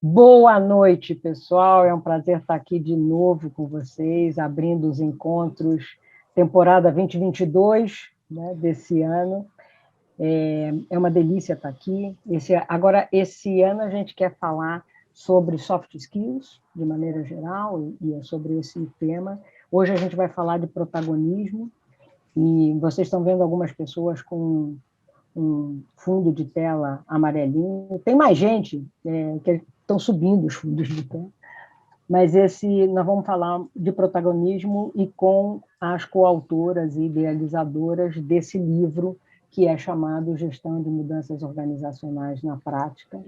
Boa noite, pessoal. É um prazer estar aqui de novo com vocês, abrindo os encontros, temporada 2022, né, desse ano. É uma delícia estar aqui. Agora, esse ano a gente quer falar sobre soft skills, de maneira geral, e é sobre esse tema. Hoje a gente vai falar de protagonismo, e vocês estão vendo algumas pessoas com um fundo de tela amarelinho. Tem mais gente que estão subindo os fundos de tela, mas nós vamos falar de protagonismo e com as coautoras e idealizadoras desse livro que é chamado Gestão de Mudanças Organizacionais na Prática,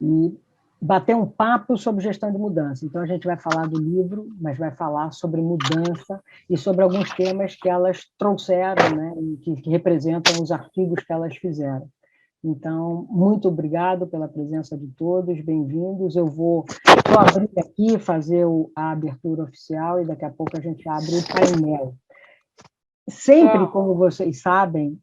e bater um papo sobre gestão de mudança. Então, a gente vai falar do livro, mas vai falar sobre mudança e sobre alguns temas que elas trouxeram, né, que representam os artigos que elas fizeram. Então, muito obrigado pela presença de todos, bem-vindos. Eu vou só abrir aqui, fazer a abertura oficial, e daqui a pouco a gente abre o painel. Sempre, como vocês sabem,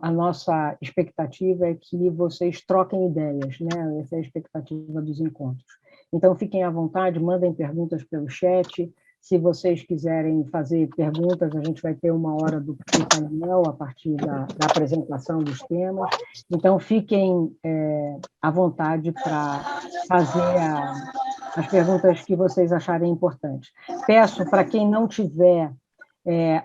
a nossa expectativa é que vocês troquem ideias, né? Essa é a expectativa dos encontros. Então, fiquem à vontade, mandem perguntas pelo chat. Se vocês quiserem fazer perguntas, a gente vai ter 1 hora do painel a partir da apresentação dos temas. Então, fiquem à vontade para fazer as perguntas que vocês acharem importantes. Peço para quem não tiver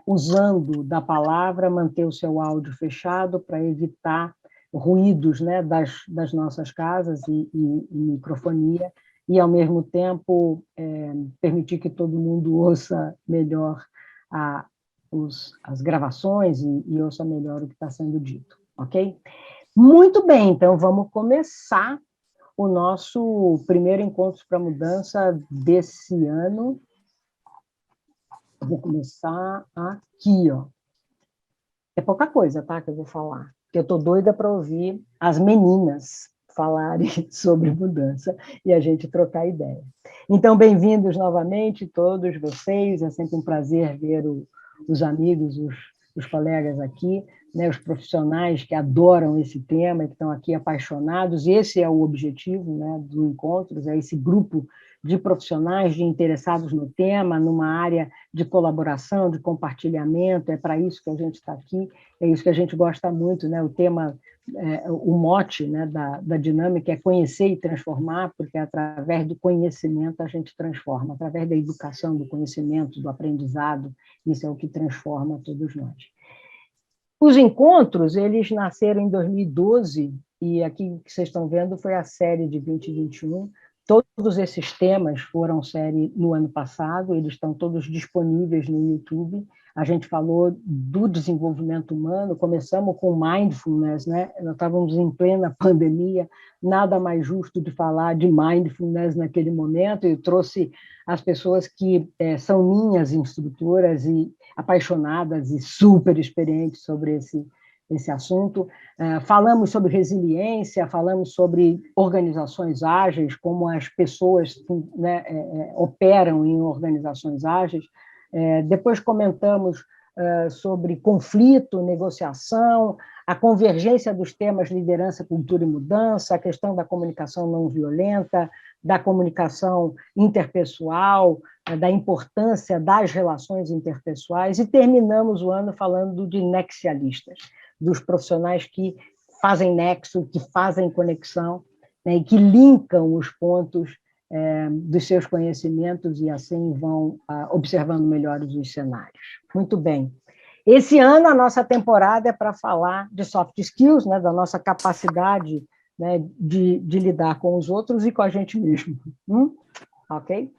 usando da palavra, manter o seu áudio fechado para evitar ruídos, né, das nossas casas e microfonia, e, ao mesmo tempo, permitir que todo mundo ouça melhor as gravações e ouça melhor o que está sendo dito, ok? Muito bem, então vamos começar o nosso primeiro encontro para mudança desse ano. Vou começar aqui, ó. É pouca coisa, tá, que eu vou falar. Porque eu estou doida para ouvir as meninas falarem sobre mudança e a gente trocar ideia. Então, bem-vindos novamente, todos vocês. É sempre um prazer ver os amigos, os colegas aqui, né, os profissionais que adoram esse tema e que estão aqui apaixonados. Esse é o objetivo, né, do encontro, é esse grupo de profissionais, de interessados no tema, numa área de colaboração, de compartilhamento. É para isso que a gente está aqui, é isso que a gente gosta muito, né? O tema, o mote, né, da dinâmica é conhecer e transformar, porque através do conhecimento a gente transforma, através da educação, do conhecimento, do aprendizado, isso é o que transforma todos nós. Os encontros, eles nasceram em 2012, e aqui que vocês estão vendo foi a série de 2021. Todos esses temas foram série no ano passado, eles estão todos disponíveis no YouTube. A gente falou do desenvolvimento humano, começamos com mindfulness, né? Nós estávamos em plena pandemia, nada mais justo de falar de mindfulness naquele momento, e eu trouxe as pessoas que são minhas instrutoras e apaixonadas e super experientes sobre esse assunto. Falamos sobre resiliência, falamos sobre organizações ágeis, como as pessoas, né, operam em organizações ágeis. Depois comentamos sobre conflito, negociação, a convergência dos temas liderança, cultura e mudança, a questão da comunicação não violenta, da comunicação interpessoal, da importância das relações interpessoais, e terminamos o ano falando de nexialistas, dos profissionais que fazem nexo, que fazem conexão, né, e que linkam os pontos dos seus conhecimentos e assim vão observando melhores os cenários. Muito bem. Esse ano a nossa temporada é para falar de soft skills, né, da nossa capacidade, né, de lidar com os outros e com a gente mesmo. Ok?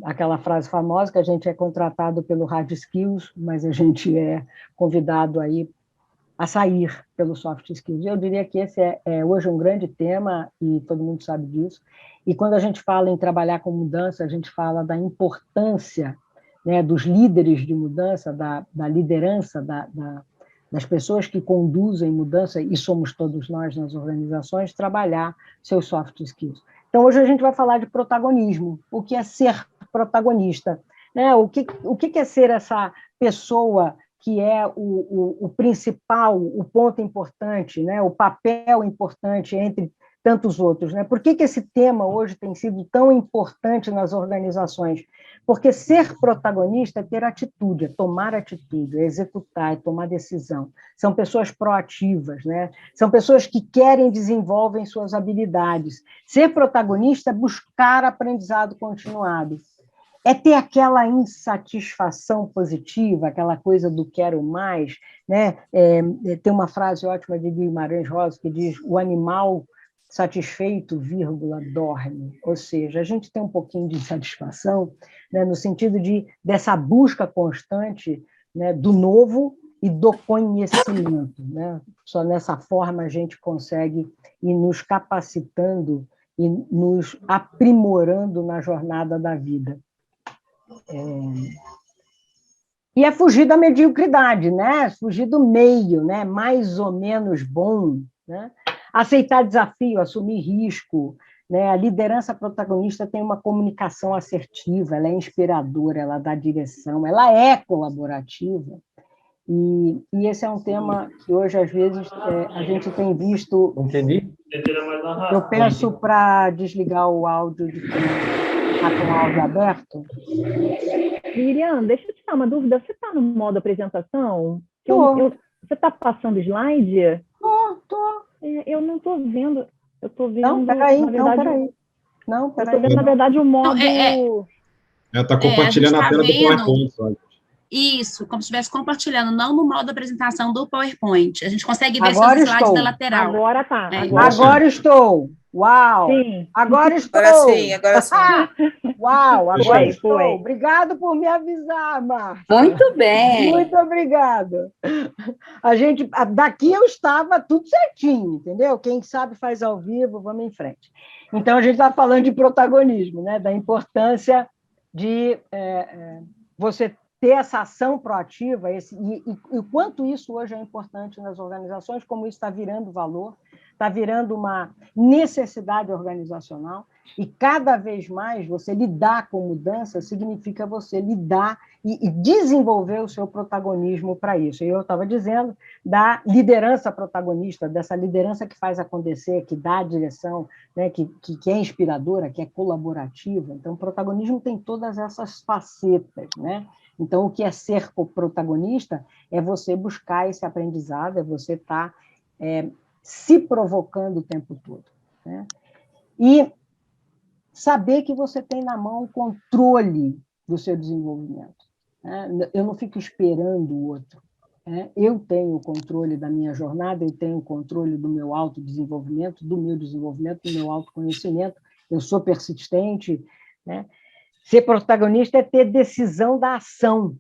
Aquela frase famosa que a gente é contratado pelo hard skills, mas a gente é convidado aí a sair pelo soft skills. Eu diria que esse é hoje um grande tema, e todo mundo sabe disso, e quando a gente fala em trabalhar com mudança, a gente fala da importância, né, dos líderes de mudança, da liderança, das pessoas que conduzem mudança, e somos todos nós nas organizações, trabalhar seus soft skills. Então, hoje a gente vai falar de protagonismo, o que é ser protagonista, né? O que é ser essa pessoa que é o principal, o ponto importante, né? O papel importante entre tantos outros, né? Por que esse tema hoje tem sido tão importante nas organizações? Porque ser protagonista é ter atitude, é tomar atitude, é executar, é tomar decisão. São pessoas proativas, né? São pessoas que querem e desenvolvem suas habilidades. Ser protagonista é buscar aprendizado continuado. É ter aquela insatisfação positiva, aquela coisa do quero mais, né? Tem uma frase ótima de Guimarães Rosa que diz: o animal satisfeito, vírgula, dorme. Ou seja, a gente tem um pouquinho de insatisfação, né, no sentido dessa busca constante, né, do novo e do conhecimento, né? Só nessa forma a gente consegue ir nos capacitando e nos aprimorando na jornada da vida. E é fugir da mediocridade, né? Fugir do meio, né? Mais ou menos bom, né? Aceitar desafio, assumir risco, né? A liderança protagonista tem uma comunicação assertiva, ela é inspiradora, ela dá direção, ela é colaborativa. E esse é um tema que hoje, às vezes, a gente tem visto... Entendi. Eu peço para desligar o áudio de quem está com o áudio aberto. Miriam, deixa eu te dar uma dúvida. Você está no modo apresentação? Tô. Você está passando slide? Tô. Eu não estou vendo. Eu estou vendo. Não, peraí, na verdade, Não, eu peraí. estou vendo, na verdade, o modo. Ela está compartilhando a tela do PowerPoint. Isso, como se estivesse compartilhando, não no modo apresentação do PowerPoint. A gente consegue ver Agora seus slides estou. da lateral. Agora tá. Agora estou. Uau! Sim. Agora estou! Agora sim. Uau, agora estou! Foi. Obrigado por me avisar, Márcia. Muito bem. Muito obrigada. Daqui eu estava tudo certinho, entendeu? Quem sabe faz ao vivo, vamos em frente. Então, a gente está falando de protagonismo, né? Da importância de você ter essa ação proativa, e o quanto isso hoje é importante nas organizações, como isso está virando valor, está virando uma necessidade organizacional, e cada vez mais você lidar com mudança significa você lidar e desenvolver o seu protagonismo para isso. E eu estava dizendo da liderança protagonista, dessa liderança que faz acontecer, que dá a direção, né, que é inspiradora, que é colaborativa. Então, o protagonismo tem todas essas facetas, né? Então, o que é ser protagonista é você buscar esse aprendizado, é você estar se provocando o tempo todo, né? E saber que você tem na mão o controle do seu desenvolvimento, né? Eu não fico esperando o outro, né? Eu tenho o controle da minha jornada, eu tenho o controle do meu autodesenvolvimento, do meu autoconhecimento, eu sou persistente, né? Ser protagonista é ter decisão da ação.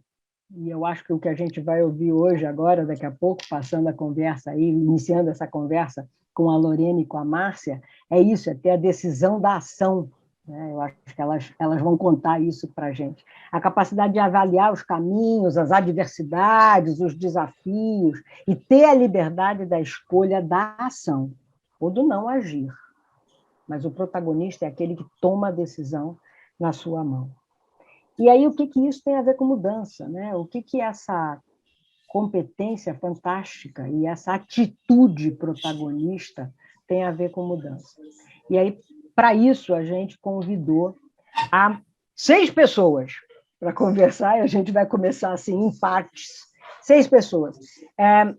E eu acho que o que a gente vai ouvir hoje, agora, daqui a pouco, passando a conversa aí, iniciando essa conversa com a Lorena e com a Márcia, é isso, é ter a decisão da ação, né? Eu acho que elas vão contar isso para a gente. A capacidade de avaliar os caminhos, as adversidades, os desafios, e ter a liberdade da escolha da ação, ou do não agir. Mas o protagonista é aquele que toma a decisão na sua mão. E aí, o que isso tem a ver com mudança, né? O que essa competência fantástica e essa atitude protagonista tem a ver com mudança? E aí, para isso, a gente convidou 6 pessoas para conversar, e a gente vai começar assim, em partes. 6 pessoas.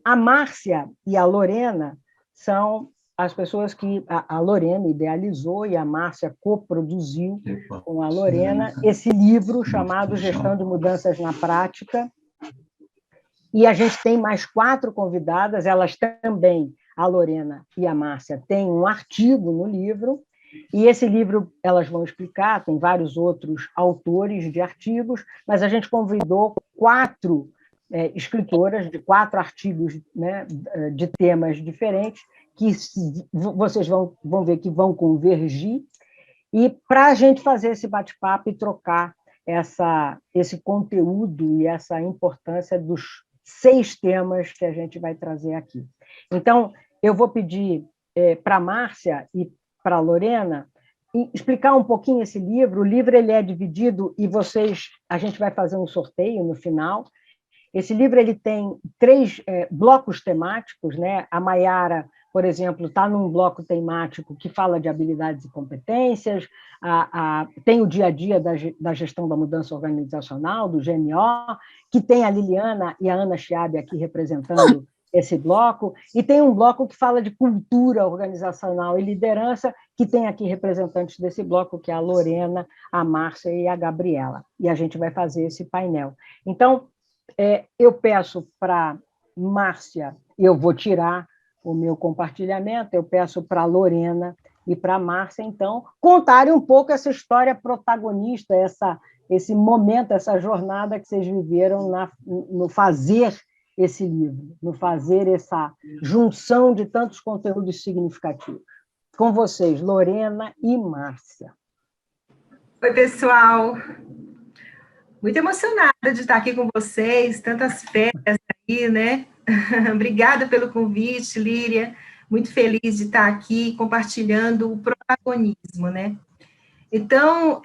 A Márcia e a Lorena são as pessoas que a Lorena idealizou e a Márcia coproduziu com a Lorena esse livro chamado Gestão de Mudanças na Prática. E a gente tem mais 4 convidadas, elas também, a Lorena e a Márcia, têm um artigo no livro, e esse livro elas vão explicar, tem vários outros autores de artigos, mas a gente convidou 4 escritoras de 4 artigos, né, de temas diferentes, que vocês vão ver que vão convergir, e para a gente fazer esse bate-papo e trocar esse conteúdo e essa importância dos 6 temas que a gente vai trazer aqui. Então, eu vou pedir para a Márcia e para a Lorena explicar um pouquinho esse livro. O livro ele é dividido, e a gente vai fazer um sorteio no final. Esse livro ele tem 3 blocos temáticos, né? A Maiara por exemplo, está num bloco temático que fala de habilidades e competências, tem o dia a dia da gestão da mudança organizacional, do GMO, que tem a Liliana e a Ana Chiabi aqui representando esse bloco, e tem um bloco que fala de cultura organizacional e liderança, que tem aqui representantes desse bloco, que é a Lorena, a Márcia e a Gabriela, e a gente vai fazer esse painel. Então, eu peço para Márcia, eu vou tirar o meu compartilhamento, eu peço para a Lorena e para a Márcia, então, contarem um pouco essa história protagonista, esse momento, essa jornada que vocês viveram no fazer esse livro, no fazer essa junção de tantos conteúdos significativos. Com vocês, Lorena e Márcia. Oi, pessoal. Muito emocionada de estar aqui com vocês, tantas férias aí, né? Obrigada pelo convite, Líria. Muito feliz de estar aqui compartilhando o protagonismo, né? Então,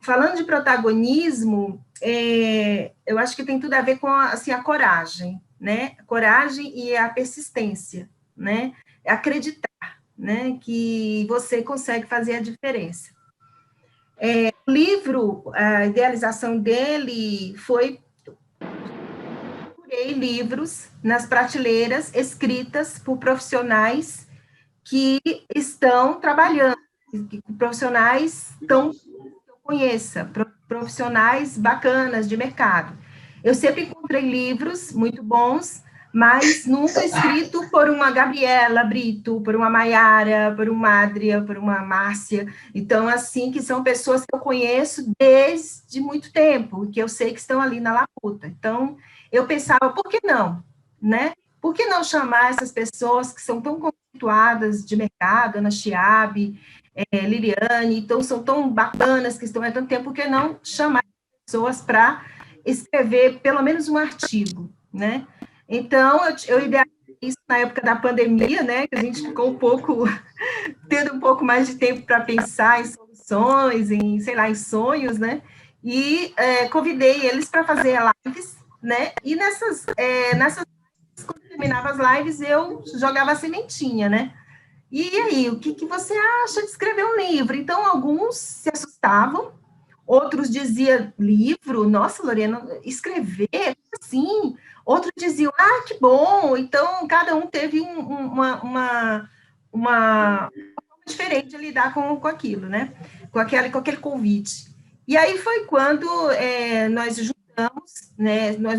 falando de protagonismo, eu acho que tem tudo a ver com assim, a coragem, né? A coragem e a persistência, né? Acreditar, né? Que você consegue fazer a diferença. O livro, a idealização dele foi... Procurei livros nas prateleiras escritas por profissionais que estão trabalhando, profissionais que eu conheça, profissionais bacanas de mercado. Eu sempre encontrei livros muito bons, mas nunca escrito por uma Gabriela Brito, por uma Maiara, por uma Adria, por uma Márcia. Então, assim, que são pessoas que eu conheço desde muito tempo, que eu sei que estão ali na labuta. Então, eu pensava, por que não, né? Por que não chamar essas pessoas que são tão conceituadas de mercado, Ana Chiabi, Liliane, então são tão bacanas, que estão há tanto tempo, por que não chamar pessoas para escrever pelo menos um artigo, né? Então, eu idealizei isso na época da pandemia, né, que a gente ficou tendo um pouco mais de tempo para pensar em soluções, em sonhos, né, e convidei eles para fazer lives, né, e nessas quando terminava as lives, eu jogava a sementinha, né, e aí, o que você acha de escrever um livro? Então, alguns se assustavam, outros diziam, livro? Nossa, Lorena, escrever? Assim? Outros diziam, que bom! Então, cada um teve uma forma diferente de lidar com aquilo, né? Com aquele convite. E aí foi quando nós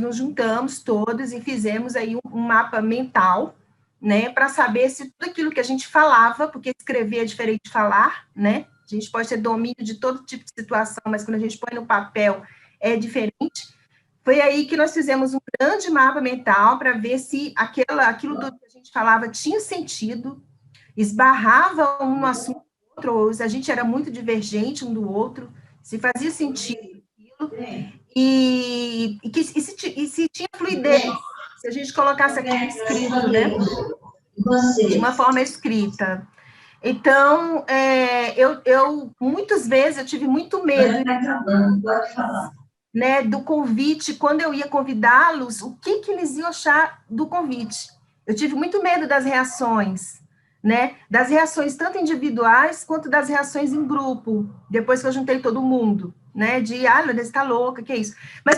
nos juntamos todos e fizemos aí um mapa mental, né? Para saber se tudo aquilo que a gente falava, porque escrever é diferente de falar, né? A gente pode ter domínio de todo tipo de situação, mas quando a gente põe no papel é diferente. Foi aí que nós fizemos um grande mapa mental para ver se aquilo que a gente falava tinha sentido, esbarrava um no assunto do outro, ou a gente era muito divergente um do outro, se fazia sentido aquilo, e se tinha fluidez, se a gente colocasse aquilo escrito, né? De uma forma escrita. Então, muitas vezes eu tive muito medo, né, do convite, quando eu ia convidá-los, o que eles iam achar do convite. Eu tive muito medo das reações, né, das reações tanto individuais, quanto das reações em grupo, depois que eu juntei todo mundo, né, Lorena, você tá louca, que é isso? Mas,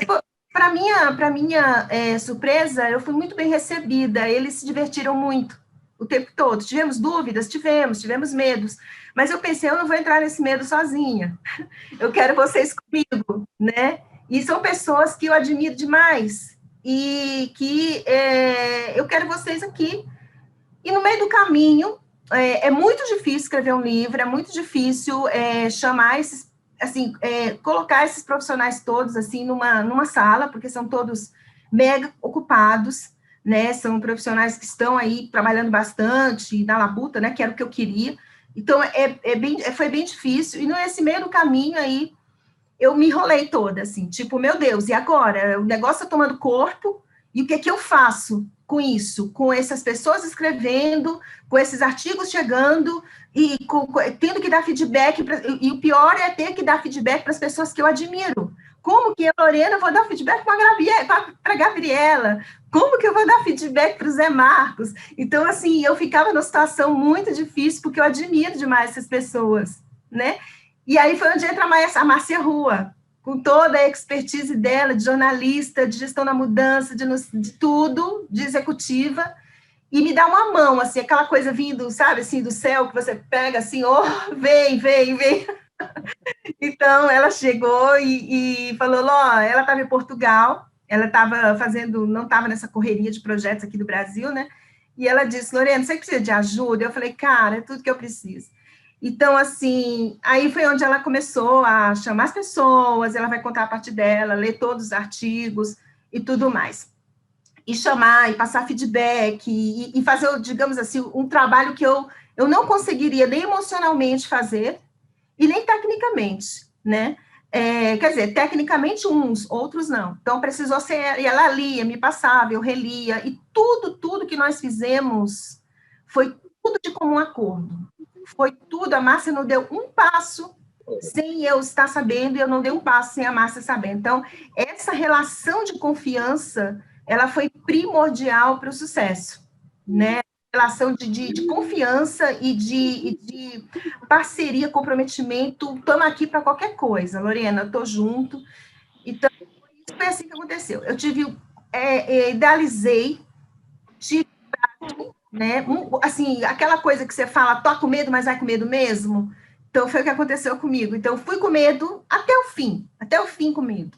para minha surpresa, eu fui muito bem recebida, eles se divertiram muito o tempo todo. Tivemos dúvidas? Tivemos medos, mas eu pensei, eu não vou entrar nesse medo sozinha, eu quero vocês comigo, né? E são pessoas que eu admiro demais, e que eu quero vocês aqui. E no meio do caminho, é muito difícil escrever um livro, é muito difícil chamar esses, assim, colocar esses profissionais todos, assim, numa sala, porque são todos mega ocupados, né, são profissionais que estão aí trabalhando bastante, na labuta, né, que era o que eu queria. Então, foi bem difícil, e nesse meio do caminho aí, eu me enrolei toda, assim, tipo, meu Deus, e agora? O negócio está tomando corpo, e o que eu faço com isso? Com essas pessoas escrevendo, com esses artigos chegando, e tendo que dar feedback, e o pior é ter que dar feedback para as pessoas que eu admiro, Como que eu, Lorena, vou dar feedback para a Gabriela? Como que eu vou dar feedback para o Zé Marcos? Então, assim, eu ficava numa situação muito difícil, porque eu admiro demais essas pessoas, né? E aí foi onde entra a Márcia Rua, com toda a expertise dela, de jornalista, de gestão da mudança, de tudo, de executiva, e me dá uma mão, assim, aquela coisa vindo, sabe, assim, do céu, que você pega, assim, oh, vem, vem, vem. Então, ela chegou e falou, Ló, ela estava em Portugal, ela estava fazendo, não estava nessa correria de projetos aqui do Brasil, né? E ela disse, Lorena, você precisa de ajuda? Eu falei, cara, é tudo que eu preciso. Então, assim, aí foi onde ela começou a chamar as pessoas, ela vai contar a parte dela, ler todos os artigos e tudo mais. E chamar, e passar feedback, e fazer, digamos assim, um trabalho que eu não conseguiria nem emocionalmente fazer, e nem tecnicamente, né? Quer dizer, tecnicamente uns, outros não. Então, precisou ser, e ela lia, me passava, eu relia, e tudo que nós fizemos foi tudo de comum acordo. Foi tudo, a Márcia não deu um passo sem eu estar sabendo, e eu não dei um passo sem a Márcia sabendo. Então, essa relação de confiança, ela foi primordial para o sucesso, né? Relação de confiança e de parceria, comprometimento, estamos aqui para qualquer coisa, Lorena, estou junto. Então, foi assim que aconteceu. Eu idealizei, tive, né, assim, aquela coisa que você fala, tô com medo, mas vai com medo mesmo. Então, foi o que aconteceu comigo. Então, fui com medo até o fim com medo.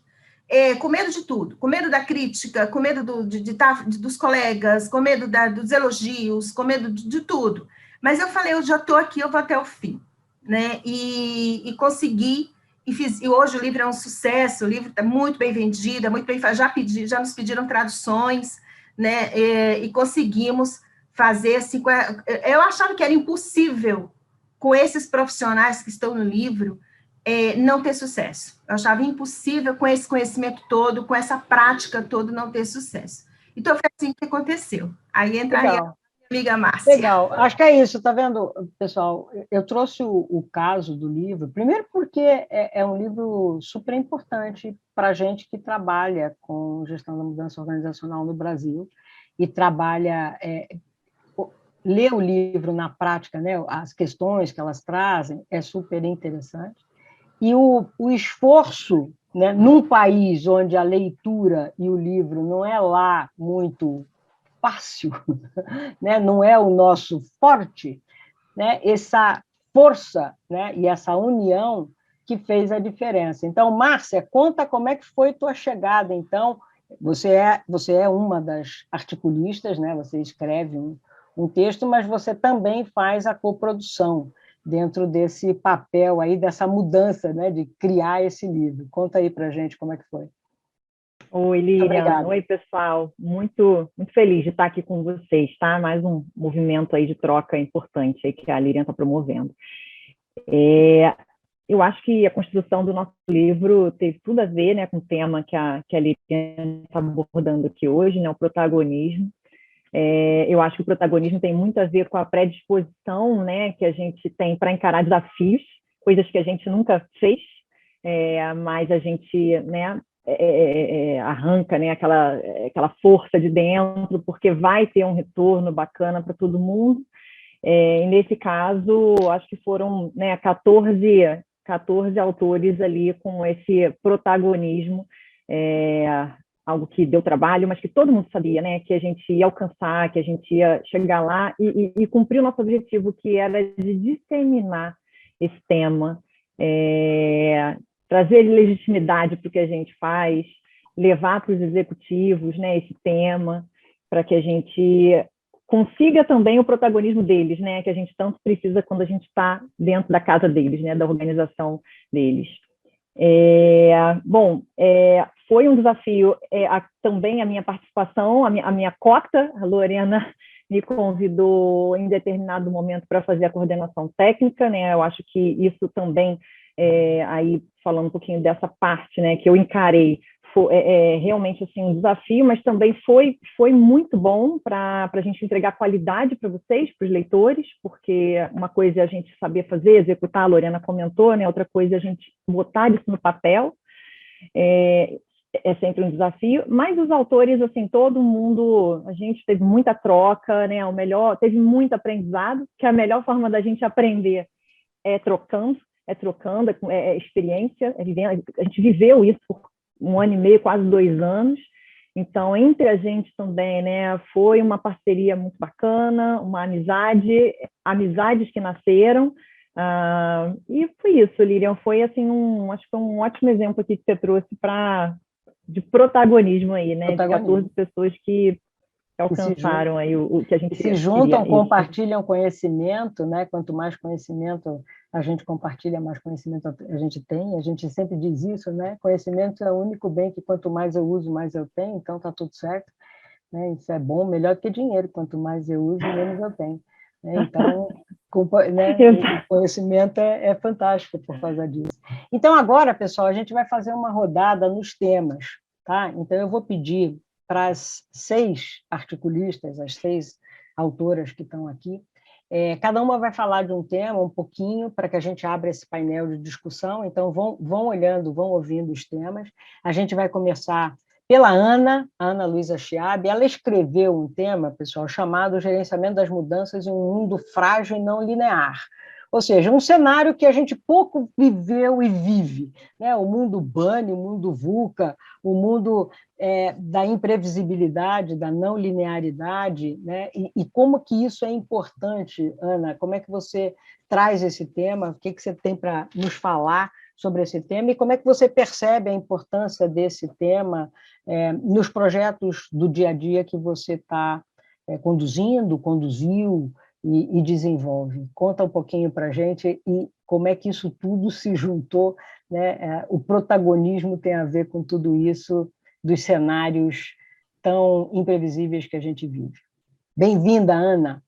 Com medo de tudo, com medo da crítica, com medo dos colegas, com medo dos elogios, com medo de tudo. Mas eu falei, eu já estou aqui, eu vou até o fim, né? E consegui, e hoje o livro é um sucesso, o livro está muito bem vendido, muito bem, já nos pediram traduções, né? E conseguimos fazer assim. Eu achava que era impossível, com esses profissionais que estão no livro, não ter sucesso. Eu achava impossível, com esse conhecimento todo, com essa prática toda, não ter sucesso. Então, foi assim que aconteceu. Aí entraria a minha amiga Márcia. Legal, acho que é isso, tá vendo, pessoal? Eu trouxe o caso do livro, primeiro porque é um livro super importante para a gente que trabalha com gestão da mudança organizacional no Brasil e trabalha, ler o livro na prática, né, as questões que elas trazem, é super interessante. E o esforço, né, num país onde a leitura e o livro não é lá muito fácil, né, não é o nosso forte, né, essa força, né, e essa união que fez a diferença. Então, Márcia, conta como é que foi tua chegada. Então, você é uma das articulistas, né, você escreve um texto, mas você também faz a coprodução dentro desse papel aí, dessa mudança, né, de criar esse livro. Conta aí para a gente como é que foi. Oi, Lilian. Oi, pessoal. Muito feliz de estar aqui com vocês, tá? Mais um movimento aí de troca importante aí que a Lilian está promovendo. Eu acho que a construção do nosso livro teve tudo a ver, né, com o tema que a Lilian está abordando aqui hoje, né, o protagonismo. Eu acho que o protagonismo tem muito a ver com a predisposição, né, que a gente tem para encarar desafios, coisas que a gente nunca fez, mas a gente, né, arranca, né, aquela força de dentro, porque vai ter um retorno bacana para todo mundo. E nesse caso, acho que foram, né, 14 autores ali com esse protagonismo, algo que deu trabalho, mas que todo mundo sabia, né, que a gente ia alcançar, que a gente ia chegar lá e cumprir o nosso objetivo, que era de disseminar esse tema, trazer legitimidade para o que a gente faz, levar para os executivos, né, esse tema, para que a gente consiga também o protagonismo deles, né, que a gente tanto precisa quando a gente está dentro da casa deles, né, da organização deles. Foi um desafio também a minha participação, a minha cota. A Lorena me convidou em determinado momento para fazer a coordenação técnica, né? Eu acho que isso também, aí falando um pouquinho dessa parte, né, que eu encarei, realmente assim, um desafio, mas também foi muito bom para a gente entregar qualidade para vocês, para os leitores, porque uma coisa é a gente saber fazer, executar, a Lorena comentou, né? Outra coisa é a gente botar isso no papel. É sempre um desafio, mas os autores, assim, todo mundo, a gente teve muita troca, né? Teve muito aprendizado, que a melhor forma da gente aprender é trocando, é experiência, vivendo. A gente viveu isso por 1 ano e meio, quase 2 anos. Então, entre a gente também, né, foi uma parceria muito bacana, uma amizades que nasceram, e foi isso, Lilian, foi assim acho que foi um ótimo exemplo aqui que você trouxe de protagonismo aí, né, de 14 pessoas que alcançaram aí o que a gente se juntam, compartilham conhecimento, né? Quanto mais conhecimento a gente compartilha, mais conhecimento a gente tem. A gente sempre diz isso, né? Conhecimento é o único bem que quanto mais eu uso, mais eu tenho, então está tudo certo, né? Isso é bom, melhor do que dinheiro, quanto mais eu uso, menos eu tenho. Né? Então, né? O conhecimento é fantástico por causa disso. Então, agora, pessoal, a gente vai fazer uma rodada nos temas, tá? Então, eu vou pedir para as 6 articulistas, as 6 autoras que estão aqui, cada uma vai falar de um tema, um pouquinho, para que a gente abra esse painel de discussão. Então, vão olhando, vão ouvindo os temas. A gente vai começar pela Ana Luísa Chiabi. Ela escreveu um tema, pessoal, chamado Gerenciamento das Mudanças em um Mundo Frágil e Não Linear. Ou seja, um cenário que a gente pouco viveu e vive, né? O mundo BANI, o mundo VUCA, o mundo da imprevisibilidade, da não linearidade, né? E como que isso é importante, Ana? Como é que você traz esse tema? O que você tem para nos falar sobre esse tema? E como é que você percebe a importância desse tema nos projetos do dia a dia que você está conduziu e desenvolve? Conta um pouquinho para a gente e como é que isso tudo se juntou, né? O protagonismo tem a ver com tudo isso, dos cenários tão imprevisíveis que a gente vive. Bem-vinda, Ana.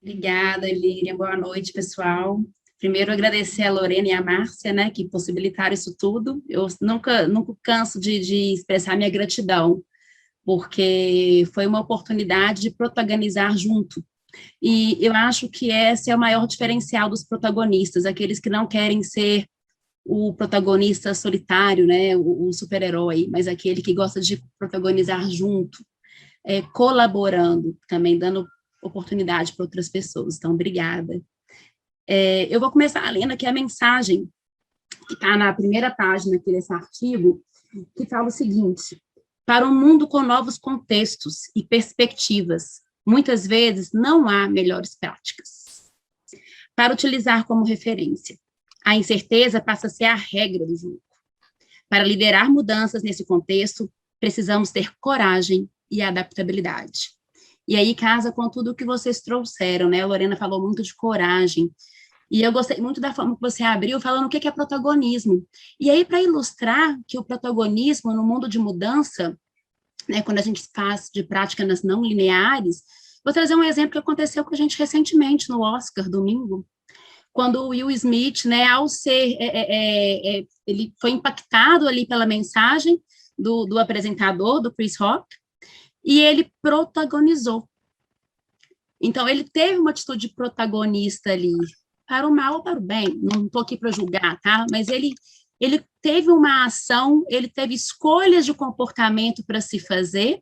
Obrigada, Líria. Boa noite, pessoal. Primeiro, agradecer a Lorena e a Márcia, né, que possibilitaram isso tudo. Eu nunca canso de expressar minha gratidão, porque foi uma oportunidade de protagonizar junto. E eu acho que esse é o maior diferencial dos protagonistas, aqueles que não querem ser o protagonista solitário, né, o super-herói, mas aquele que gosta de protagonizar junto, colaborando, também dando oportunidade para outras pessoas. Então, obrigada. Eu vou começar lendo aqui a mensagem que está na primeira página aqui desse artigo, que fala o seguinte: para um mundo com novos contextos e perspectivas, muitas vezes não há melhores práticas para utilizar como referência. A incerteza passa a ser a regra do jogo. Para liderar mudanças nesse contexto, precisamos ter coragem e adaptabilidade. E aí casa com tudo o que vocês trouxeram, né? A Lorena falou muito de coragem. E eu gostei muito da forma que você abriu, falando o que é protagonismo. E aí, para ilustrar que o protagonismo no mundo de mudança, né, quando a gente faz de práticas não lineares, vou trazer um exemplo que aconteceu com a gente recentemente no Oscar, domingo, quando o Will Smith, né, ao ser, ele foi impactado ali pela mensagem do apresentador, do Chris Rock, e ele protagonizou. Então, ele teve uma atitude protagonista ali, para o mal ou para o bem, não estou aqui para julgar, tá? Mas ele teve uma ação, ele teve escolhas de comportamento para se fazer,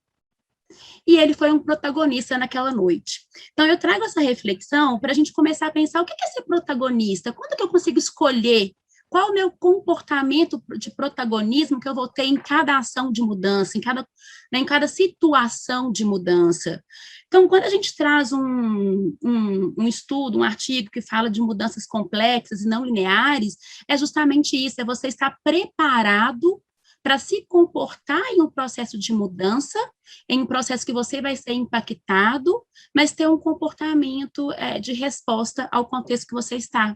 e ele foi um protagonista naquela noite. Então, eu trago essa reflexão para a gente começar a pensar o que é ser protagonista, quando que eu consigo escolher qual o meu comportamento de protagonismo que eu vou ter em cada ação de mudança, em cada situação de mudança. Então, quando a gente traz um estudo, um artigo que fala de mudanças complexas e não lineares, é justamente isso, é você estar preparado para se comportar em um processo de mudança, em um processo que você vai ser impactado, mas ter um comportamento de resposta ao contexto que você está.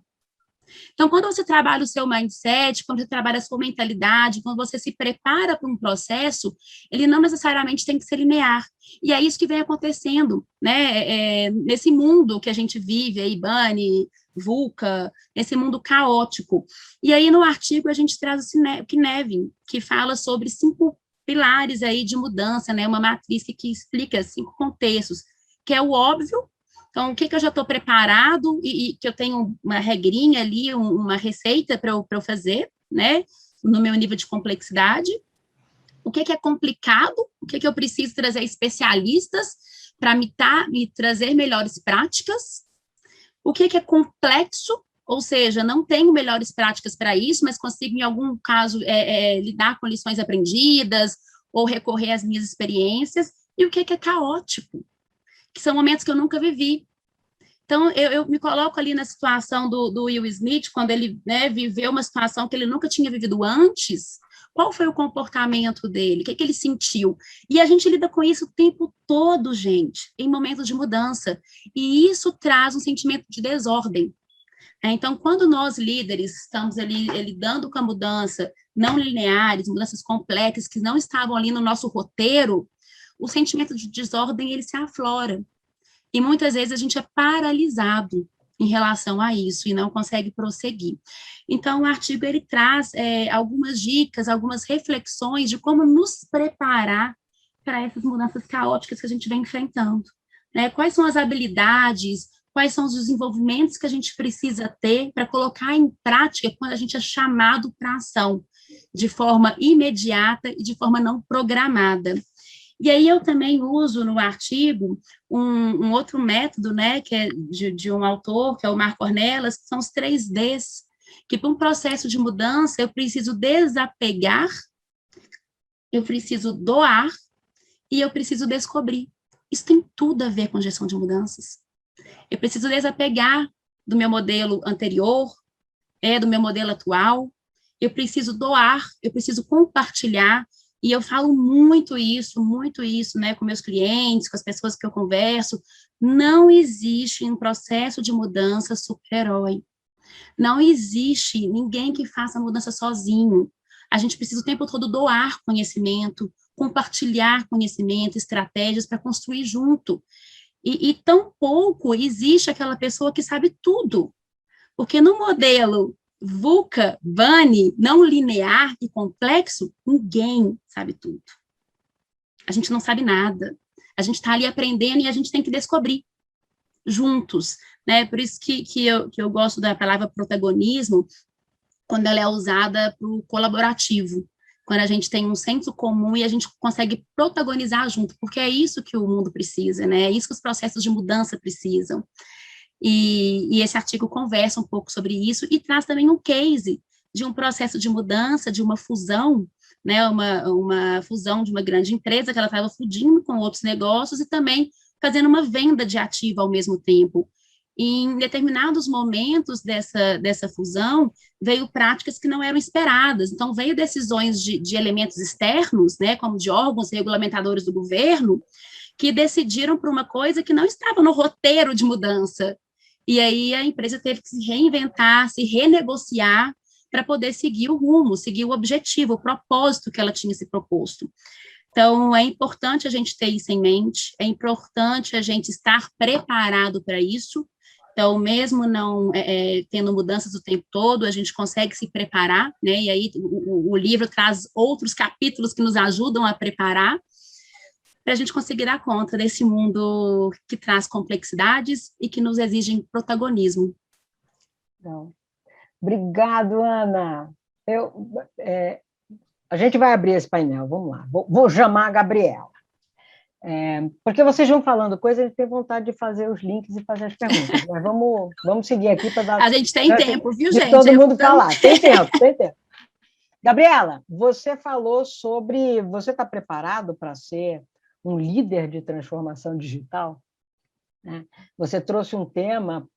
Então, quando você trabalha o seu mindset, quando você trabalha a sua mentalidade, quando você se prepara para um processo, ele não necessariamente tem que ser linear. E é isso que vem acontecendo, né? Nesse mundo que a gente vive, aí, BANI, VUCA, nesse mundo caótico. E aí, no artigo, a gente traz o Knevin, que fala sobre 5 pilares aí de mudança, né? Uma matriz que explica 5 contextos, que é o óbvio. Então, o que eu já estou preparado e que eu tenho uma regrinha ali, uma receita para eu fazer, né? no meu nível de complexidade, o que é complicado, o que eu preciso trazer especialistas para me trazer melhores práticas, o que é complexo, ou seja, não tenho melhores práticas para isso, mas consigo, em algum caso, lidar com lições aprendidas, ou recorrer às minhas experiências, e o que é caótico, que são momentos que eu nunca vivi. Então, eu me coloco ali na situação do Will Smith, quando ele, né, viveu uma situação que ele nunca tinha vivido antes. Qual foi o comportamento dele? O que ele sentiu? E a gente lida com isso o tempo todo, gente, em momentos de mudança. E isso traz um sentimento de desordem. Então, quando nós, líderes, estamos ali lidando com a mudança não lineares, mudanças complexas, que não estavam ali no nosso roteiro, o sentimento de desordem, ele se aflora. E muitas vezes a gente é paralisado em relação a isso e não consegue prosseguir. Então, o artigo, ele traz algumas dicas, algumas reflexões de como nos preparar para essas mudanças caóticas que a gente vem enfrentando, né? Quais são as habilidades, quais são os desenvolvimentos que a gente precisa ter para colocar em prática quando a gente é chamado para ação, de forma imediata e de forma não programada. E aí eu também uso no artigo um outro método, né, que é de um autor, que é o Marco Ornelas, que são os 3Ds, que para um processo de mudança eu preciso desapegar, eu preciso doar e eu preciso descobrir. Isso tem tudo a ver com gestão de mudanças. Eu preciso desapegar do meu modelo anterior, do meu modelo atual, eu preciso doar, eu preciso compartilhar, e eu falo muito isso, né, com meus clientes, com as pessoas que eu converso. Não existe um processo de mudança super-herói. Não existe ninguém que faça a mudança sozinho. A gente precisa o tempo todo doar conhecimento, compartilhar conhecimento, estratégias para construir junto. E tampouco existe aquela pessoa que sabe tudo. Porque no modelo VUCA, BANI, não linear e complexo, ninguém sabe tudo. A gente não sabe nada. A gente está ali aprendendo e a gente tem que descobrir juntos, né? Por isso que eu gosto da palavra protagonismo, quando ela é usada para o colaborativo, quando a gente tem um senso comum e a gente consegue protagonizar junto, porque é isso que o mundo precisa, né? É isso que os processos de mudança precisam. E esse artigo conversa um pouco sobre isso e traz também um case de um processo de mudança, de uma fusão, né, uma fusão de uma grande empresa que ela estava fundindo com outros negócios e também fazendo uma venda de ativo ao mesmo tempo. E em determinados momentos dessa fusão, veio práticas que não eram esperadas. Então, veio decisões de elementos externos, né, como de órgãos regulamentadores do governo, que decidiram por uma coisa que não estava no roteiro de mudança. E aí a empresa teve que se reinventar, se renegociar para poder seguir o rumo, seguir o objetivo, o propósito que ela tinha se proposto. Então, é importante a gente ter isso em mente, é importante a gente estar preparado para isso. Então, mesmo não tendo mudanças o tempo todo, a gente consegue se preparar, né? E aí o livro traz outros capítulos que nos ajudam a preparar, para a gente conseguir dar conta desse mundo que traz complexidades e que nos exigem protagonismo. Então, obrigado, Ana. A gente vai abrir esse painel, vamos lá. Vou chamar a Gabriela. Porque vocês vão falando coisas, a gente tem vontade de fazer os links e fazer as perguntas, mas vamos seguir aqui para dar... A gente tem tempo, viu, gente? Todo mundo falar, tem tempo. Gabriela, você falou sobre... Você está preparado para ser um líder de transformação digital? Né? Você trouxe um tema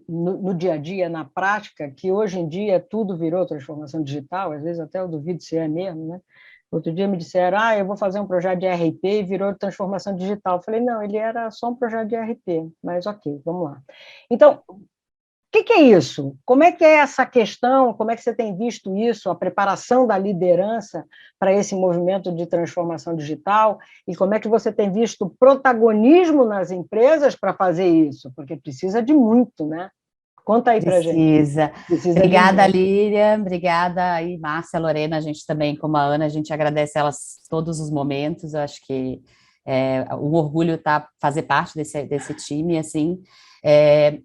no dia a dia, na prática, que hoje em dia tudo virou transformação digital, às vezes até eu duvido se é mesmo, né? Outro dia me disseram, eu vou fazer um projeto de ERP e virou transformação digital. Eu falei, não, ele era só um projeto de ERP, mas ok, vamos lá. Então, o que é isso? Como é que é essa questão? Como é que você tem visto isso, a preparação da liderança para esse movimento de transformação digital? E como é que você tem visto protagonismo nas empresas para fazer isso? Porque precisa de muito, né? Conta aí para a gente. Precisa. Obrigada, Líria. Obrigada aí, Márcia, Lorena. A gente também, como a Ana, a gente agradece elas todos os momentos. Eu acho que um orgulho fazer parte desse time, assim.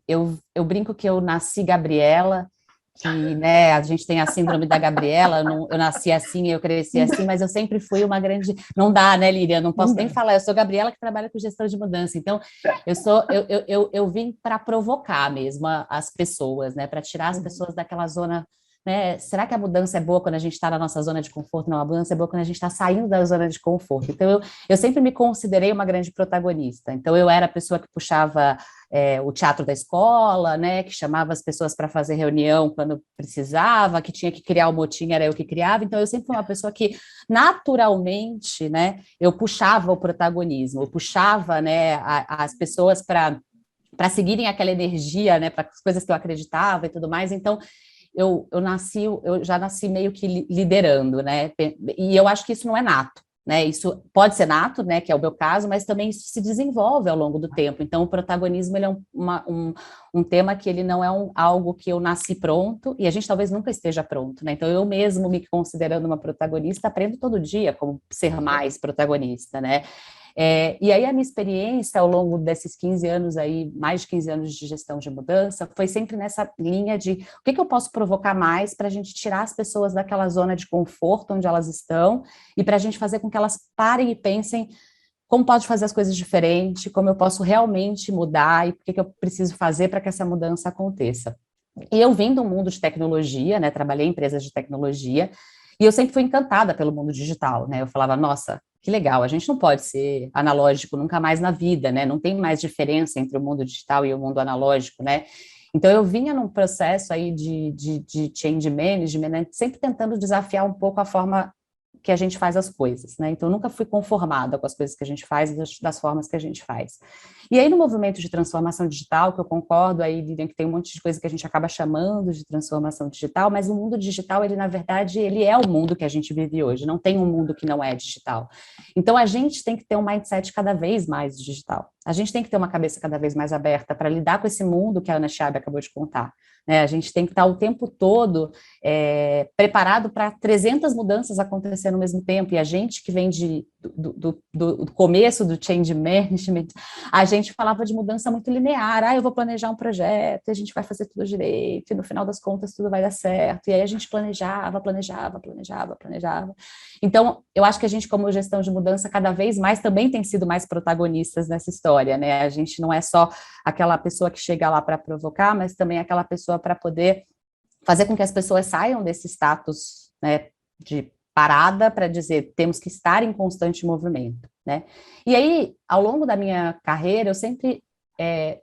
Eu brinco que eu nasci Gabriela que, né, a gente tem a síndrome da Gabriela, eu nasci assim, eu cresci assim, mas eu sempre fui uma grande... Não dá, né, Líria? Não posso nem falar, eu sou Gabriela que trabalha com gestão de mudança, então eu vim para provocar mesmo as pessoas, né, para tirar as pessoas daquela zona, né, será que a mudança é boa quando a gente está na nossa zona de conforto? Não, a mudança é boa quando a gente está saindo da zona de conforto. Então, eu sempre me considerei uma grande protagonista, então eu era a pessoa que puxava o teatro da escola, né, que chamava as pessoas para fazer reunião quando precisava, que tinha que criar o motim, era eu que criava, então eu sempre fui uma pessoa que, naturalmente, né, eu puxava o protagonismo, eu puxava, né, as pessoas para seguirem aquela energia, né, para as coisas que eu acreditava e tudo mais, então eu já nasci meio que liderando, né, e eu acho que isso não é nato, né, isso pode ser nato, né, que é o meu caso, mas também isso se desenvolve ao longo do tempo. Então, o protagonismo ele é um tema que ele não é algo que eu nasci pronto, e a gente talvez nunca esteja pronto, né? Então, eu mesmo me considerando uma protagonista, aprendo todo dia como ser mais protagonista, né? E aí a minha experiência ao longo desses 15 anos aí, mais de 15 anos de gestão de mudança, foi sempre nessa linha de o que eu posso provocar mais para a gente tirar as pessoas daquela zona de conforto onde elas estão e para a gente fazer com que elas parem e pensem como pode fazer as coisas diferente, como eu posso realmente mudar e o que eu preciso fazer para que essa mudança aconteça. E eu vim do mundo de tecnologia, né, trabalhei em empresas de tecnologia, e eu sempre fui encantada pelo mundo digital, né, eu falava, nossa, que legal, a gente não pode ser analógico nunca mais na vida, né, não tem mais diferença entre o mundo digital e o mundo analógico, né, então eu vinha num processo aí de change management, né, sempre tentando desafiar um pouco a forma que a gente faz as coisas, né? Então, eu nunca fui conformada com as coisas que a gente faz, das formas que a gente faz. E aí, no movimento de transformação digital, que eu concordo, aí, Lilian, que tem um monte de coisa que a gente acaba chamando de transformação digital, mas o mundo digital, ele, na verdade, ele é o mundo que a gente vive hoje, não tem um mundo que não é digital. Então, a gente tem que ter um mindset cada vez mais digital. A gente tem que ter uma cabeça cada vez mais aberta para lidar com esse mundo que a Ana Chabe acabou de contar. Né? A gente tem que estar o tempo todo preparado para 300 mudanças acontecer no mesmo tempo, e a gente que vem do começo do change management, a gente falava de mudança muito linear, eu vou planejar um projeto, a gente vai fazer tudo direito, e no final das contas tudo vai dar certo, e aí a gente planejava. Então, eu acho que a gente, como gestão de mudança, cada vez mais também tem sido mais protagonistas nessa história, né? A gente não é só aquela pessoa que chega lá para provocar, mas também aquela pessoa para poder fazer com que as pessoas saiam desse status, né, de parada para dizer, temos que estar em constante movimento, né? E aí, ao longo da minha carreira, eu sempre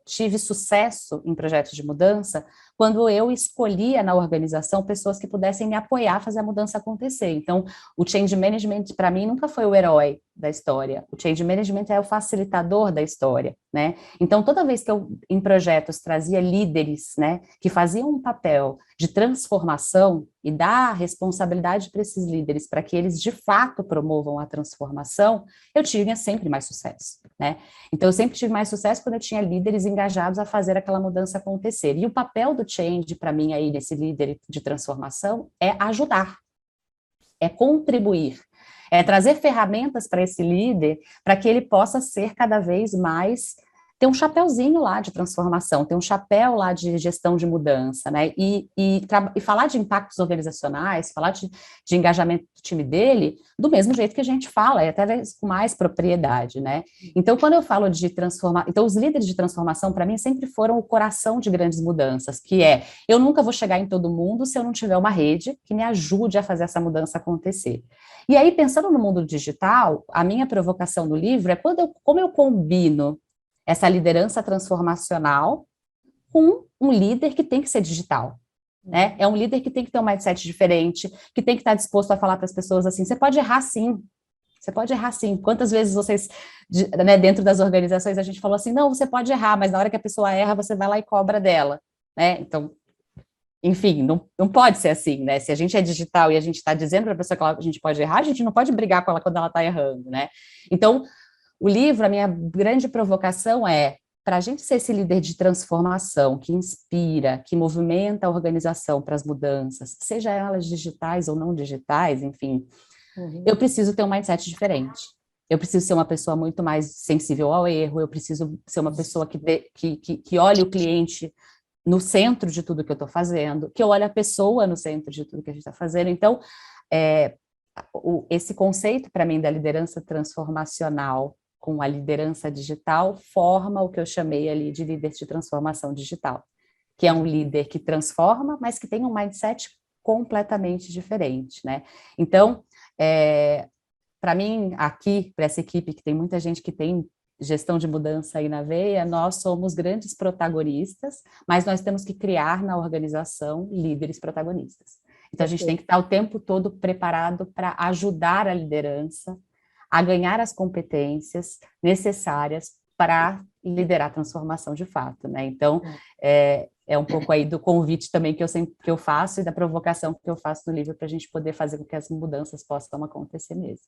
tive sucesso em projetos de mudança quando eu escolhia na organização pessoas que pudessem me apoiar a fazer a mudança acontecer. Então, o change management, para mim, nunca foi o herói da história. O change management é o facilitador da história, né? Então, toda vez que eu, em projetos, trazia líderes, né, que faziam um papel de transformação e dar responsabilidade para esses líderes, para que eles, de fato, promovam a transformação, eu tinha sempre mais sucesso, né? Então, eu sempre tive mais sucesso quando eu tinha líderes engajados a fazer aquela mudança acontecer. E o papel do change, para mim, aí, nesse líder de transformação, é ajudar, é contribuir, é trazer ferramentas para esse líder para que ele possa ser cada vez mais, ter um chapéuzinho lá de transformação, ter um chapéu lá de gestão de mudança, né, e falar de impactos organizacionais, falar de engajamento do time dele, do mesmo jeito que a gente fala, e até com mais propriedade, né. Então, quando eu falo de transformar, então os líderes de transformação, para mim, sempre foram o coração de grandes mudanças, que eu nunca vou chegar em todo mundo se eu não tiver uma rede que me ajude a fazer essa mudança acontecer. E aí, pensando no mundo digital, a minha provocação no livro é como eu combino essa liderança transformacional com um líder que tem que ser digital, né? É um líder que tem que ter um mindset diferente, que tem que estar disposto a falar para as pessoas assim, você pode errar sim, você pode errar sim. Quantas vezes vocês, né, dentro das organizações, a gente falou assim, não, você pode errar, mas na hora que a pessoa erra, você vai lá e cobra dela, né? Então, enfim, não pode ser assim, né? Se a gente é digital e a gente está dizendo para a pessoa que a gente pode errar, a gente não pode brigar com ela quando ela está errando, né? Então, o livro, a minha grande provocação é, para a gente ser esse líder de transformação, que inspira, que movimenta a organização para as mudanças, seja elas digitais ou não digitais, enfim, eu preciso ter um mindset diferente. Eu preciso ser uma pessoa muito mais sensível ao erro, eu preciso ser uma pessoa que olhe o cliente no centro de tudo que eu estou fazendo, que eu olho a pessoa no centro de tudo que a gente está fazendo. Então, esse conceito, para mim, da liderança transformacional com a liderança digital forma o que eu chamei ali de líder de transformação digital, que é um líder que transforma, mas que tem um mindset completamente diferente, né? Então, para mim, aqui, para essa equipe, que tem muita gente que tem gestão de mudança aí na veia, nós somos grandes protagonistas, mas nós temos que criar na organização líderes protagonistas. Então, a gente tem que estar o tempo todo preparado para ajudar a liderança a ganhar as competências necessárias para liderar a transformação de fato, né? Então, é um pouco aí do convite também que eu faço e da provocação que eu faço no livro para a gente poder fazer com que as mudanças possam acontecer mesmo.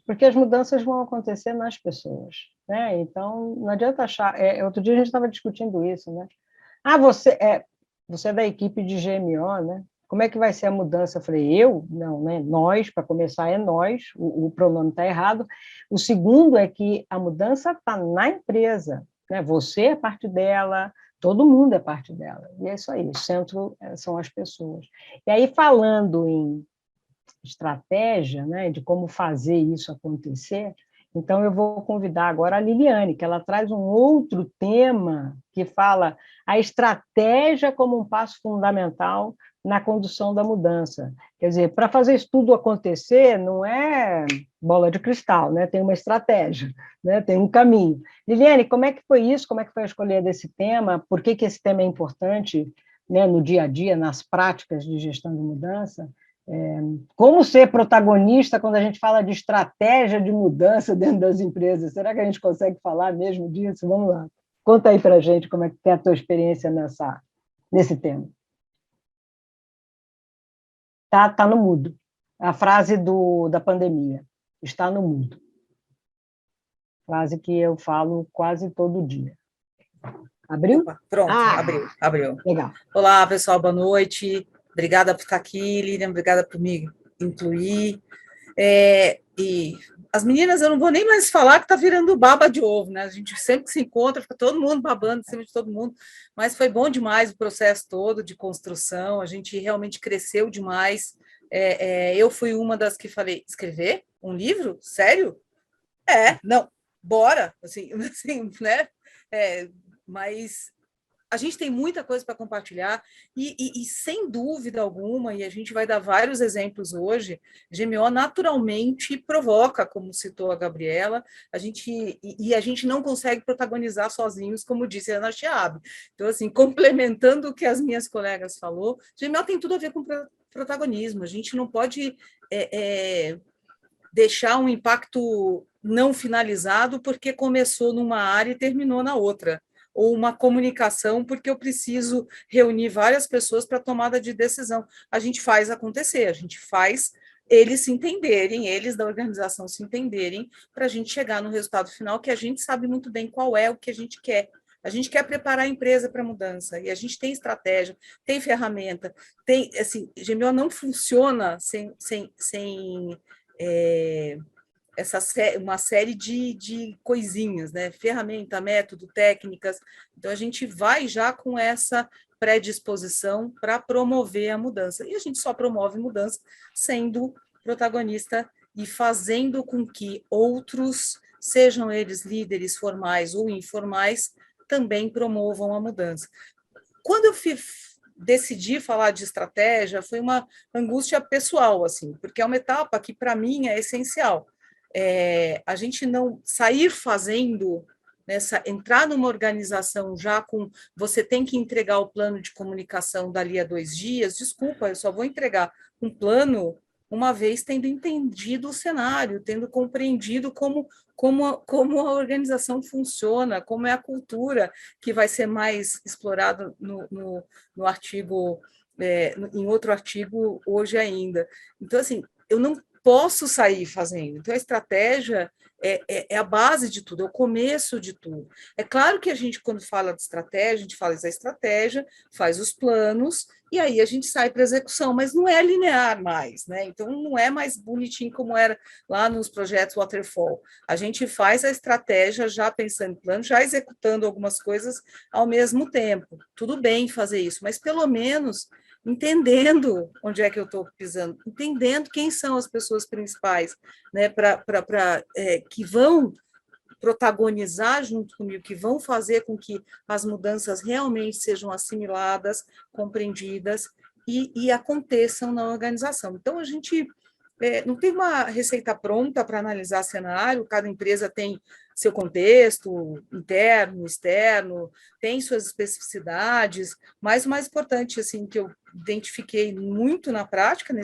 Porque as mudanças vão acontecer nas pessoas, né? Então, não adianta achar... outro dia a gente estava discutindo isso, né? Você é da equipe de GMO, né? Como é que vai ser a mudança? Eu falei, eu? Não, né? Nós, para começar, é nós, o pronome está errado. O segundo é que a mudança está na empresa, né? Você é parte dela, todo mundo é parte dela. E é isso aí, o centro são as pessoas. E aí, falando em estratégia, né, de como fazer isso acontecer, então eu vou convidar agora a Liliane, que ela traz um outro tema que fala a estratégia como um passo fundamental na condução da mudança. Quer dizer, para fazer isso tudo acontecer, não é bola de cristal, né? Tem uma estratégia, né? Tem um caminho. Liliane, como é que foi isso? Como é que foi a escolha desse tema? Por que esse tema é importante, né, no dia a dia, nas práticas de gestão de mudança? Como ser protagonista quando a gente fala de estratégia de mudança dentro das empresas? Será que a gente consegue falar mesmo disso? Vamos lá. Conta aí para a gente como é que é a tua experiência nesse tema. Tá no mudo. A frase da pandemia. Está no mudo. Frase que eu falo quase todo dia. Abriu? Opa, pronto, abriu. Legal. Olá, pessoal, boa noite. Obrigada por estar aqui, Lilian, obrigada por me incluir. E as meninas, eu não vou nem mais falar que está virando baba de ovo, né? A gente sempre que se encontra, fica todo mundo babando em cima de todo mundo, mas foi bom demais o processo todo de construção, a gente realmente cresceu demais. Eu fui uma das que falei, escrever um livro? Sério? Não, bora, assim né? Mas a gente tem muita coisa para compartilhar e, sem dúvida alguma, e a gente vai dar vários exemplos hoje, GMO naturalmente provoca, como citou a Gabriela, a gente não consegue protagonizar sozinhos, como disse a Ana Chiab. Então, assim, complementando o que as minhas colegas falou, GMO tem tudo a ver com protagonismo, a gente não pode deixar um impacto não finalizado porque começou numa área e terminou na outra, ou uma comunicação, porque eu preciso reunir várias pessoas para tomada de decisão. A gente faz acontecer, a gente faz eles se entenderem, eles da organização se entenderem, para a gente chegar no resultado final, que a gente sabe muito bem qual é o que a gente quer. A gente quer preparar a empresa para a mudança, e a gente tem estratégia, tem ferramenta, tem, assim, GMO não funciona sem uma série de coisinhas, né? Ferramenta, método, técnicas. Então, a gente vai já com essa predisposição para promover a mudança. E a gente só promove mudança sendo protagonista e fazendo com que outros, sejam eles líderes formais ou informais, também promovam a mudança. Quando eu decidi falar de estratégia, foi uma angústia pessoal, assim, porque é uma etapa que, para mim, é essencial. A gente não sair fazendo, entrar numa organização já com você tem que entregar o plano de comunicação dali a 2 dias, desculpa, eu só vou entregar um plano uma vez tendo entendido o cenário, tendo compreendido como a organização funciona, como é a cultura que vai ser mais explorada no artigo, em outro artigo hoje ainda. Então, assim, eu não posso sair fazendo. Então, a estratégia é a base de tudo, é o começo de tudo. É claro que a gente, quando fala de estratégia, a gente fala da estratégia, faz os planos, e aí a gente sai para a execução, mas não é linear mais, né? Então, não é mais bonitinho como era lá nos projetos Waterfall. A gente faz a estratégia já pensando em plano, já executando algumas coisas ao mesmo tempo. Tudo bem fazer isso, mas pelo menos entendendo onde é que eu estou pisando, entendendo quem são as pessoas principais, né, que vão protagonizar junto comigo, que vão fazer com que as mudanças realmente sejam assimiladas, compreendidas e aconteçam na organização. Então, a gente não tem uma receita pronta para analisar cenário, cada empresa tem seu contexto interno, externo, tem suas especificidades, mas o mais importante, assim, que eu identifiquei muito na prática,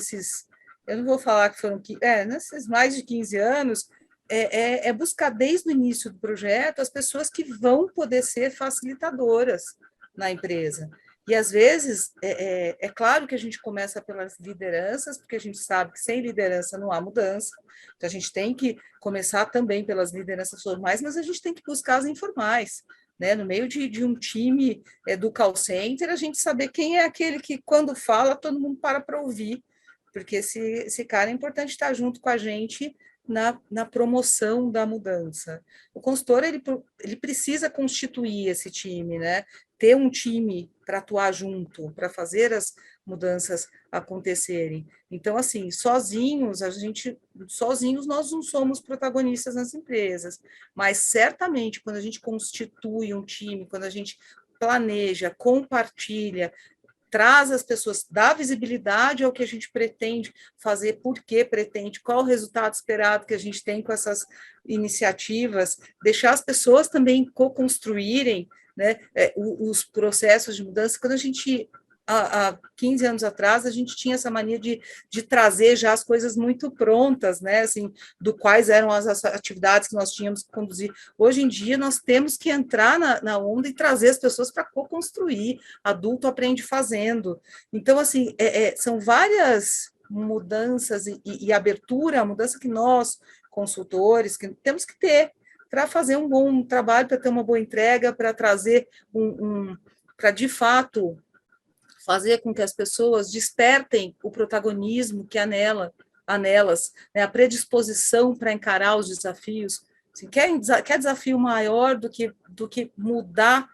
eu não vou falar que foram, nesses mais de 15 anos, é buscar desde o início do projeto as pessoas que vão poder ser facilitadoras na empresa. E, às vezes, é claro que a gente começa pelas lideranças, porque a gente sabe que sem liderança não há mudança, então a gente tem que começar também pelas lideranças formais, mas a gente tem que buscar as informais, né? No meio de um time do call center, a gente saber quem é aquele que, quando fala, todo mundo para ouvir, porque esse cara é importante estar junto com a gente na promoção da mudança. O consultor, ele precisa constituir esse time, né? Ter um time para atuar junto, para fazer as mudanças acontecerem. Então, assim, sozinhos nós não somos protagonistas nas empresas, mas certamente quando a gente constitui um time, quando a gente planeja, compartilha, traz as pessoas, dá visibilidade ao que a gente pretende fazer, por que pretende, qual o resultado esperado que a gente tem com essas iniciativas, deixar as pessoas também co-construírem, né, os processos de mudança. Quando a gente, há 15 anos atrás, a gente tinha essa mania de trazer já as coisas muito prontas, né, assim, do quais eram as atividades que nós tínhamos que conduzir. Hoje em dia, nós temos que entrar na onda e trazer as pessoas para co-construir. Adulto aprende fazendo. Então, assim, são várias mudanças e abertura, a mudança que nós, consultores, que temos que ter para fazer um bom trabalho, para ter uma boa entrega, para trazer para, de fato, fazer com que as pessoas despertem o protagonismo que há nelas, né, a predisposição para encarar os desafios. Assim, quer desafio maior do que mudar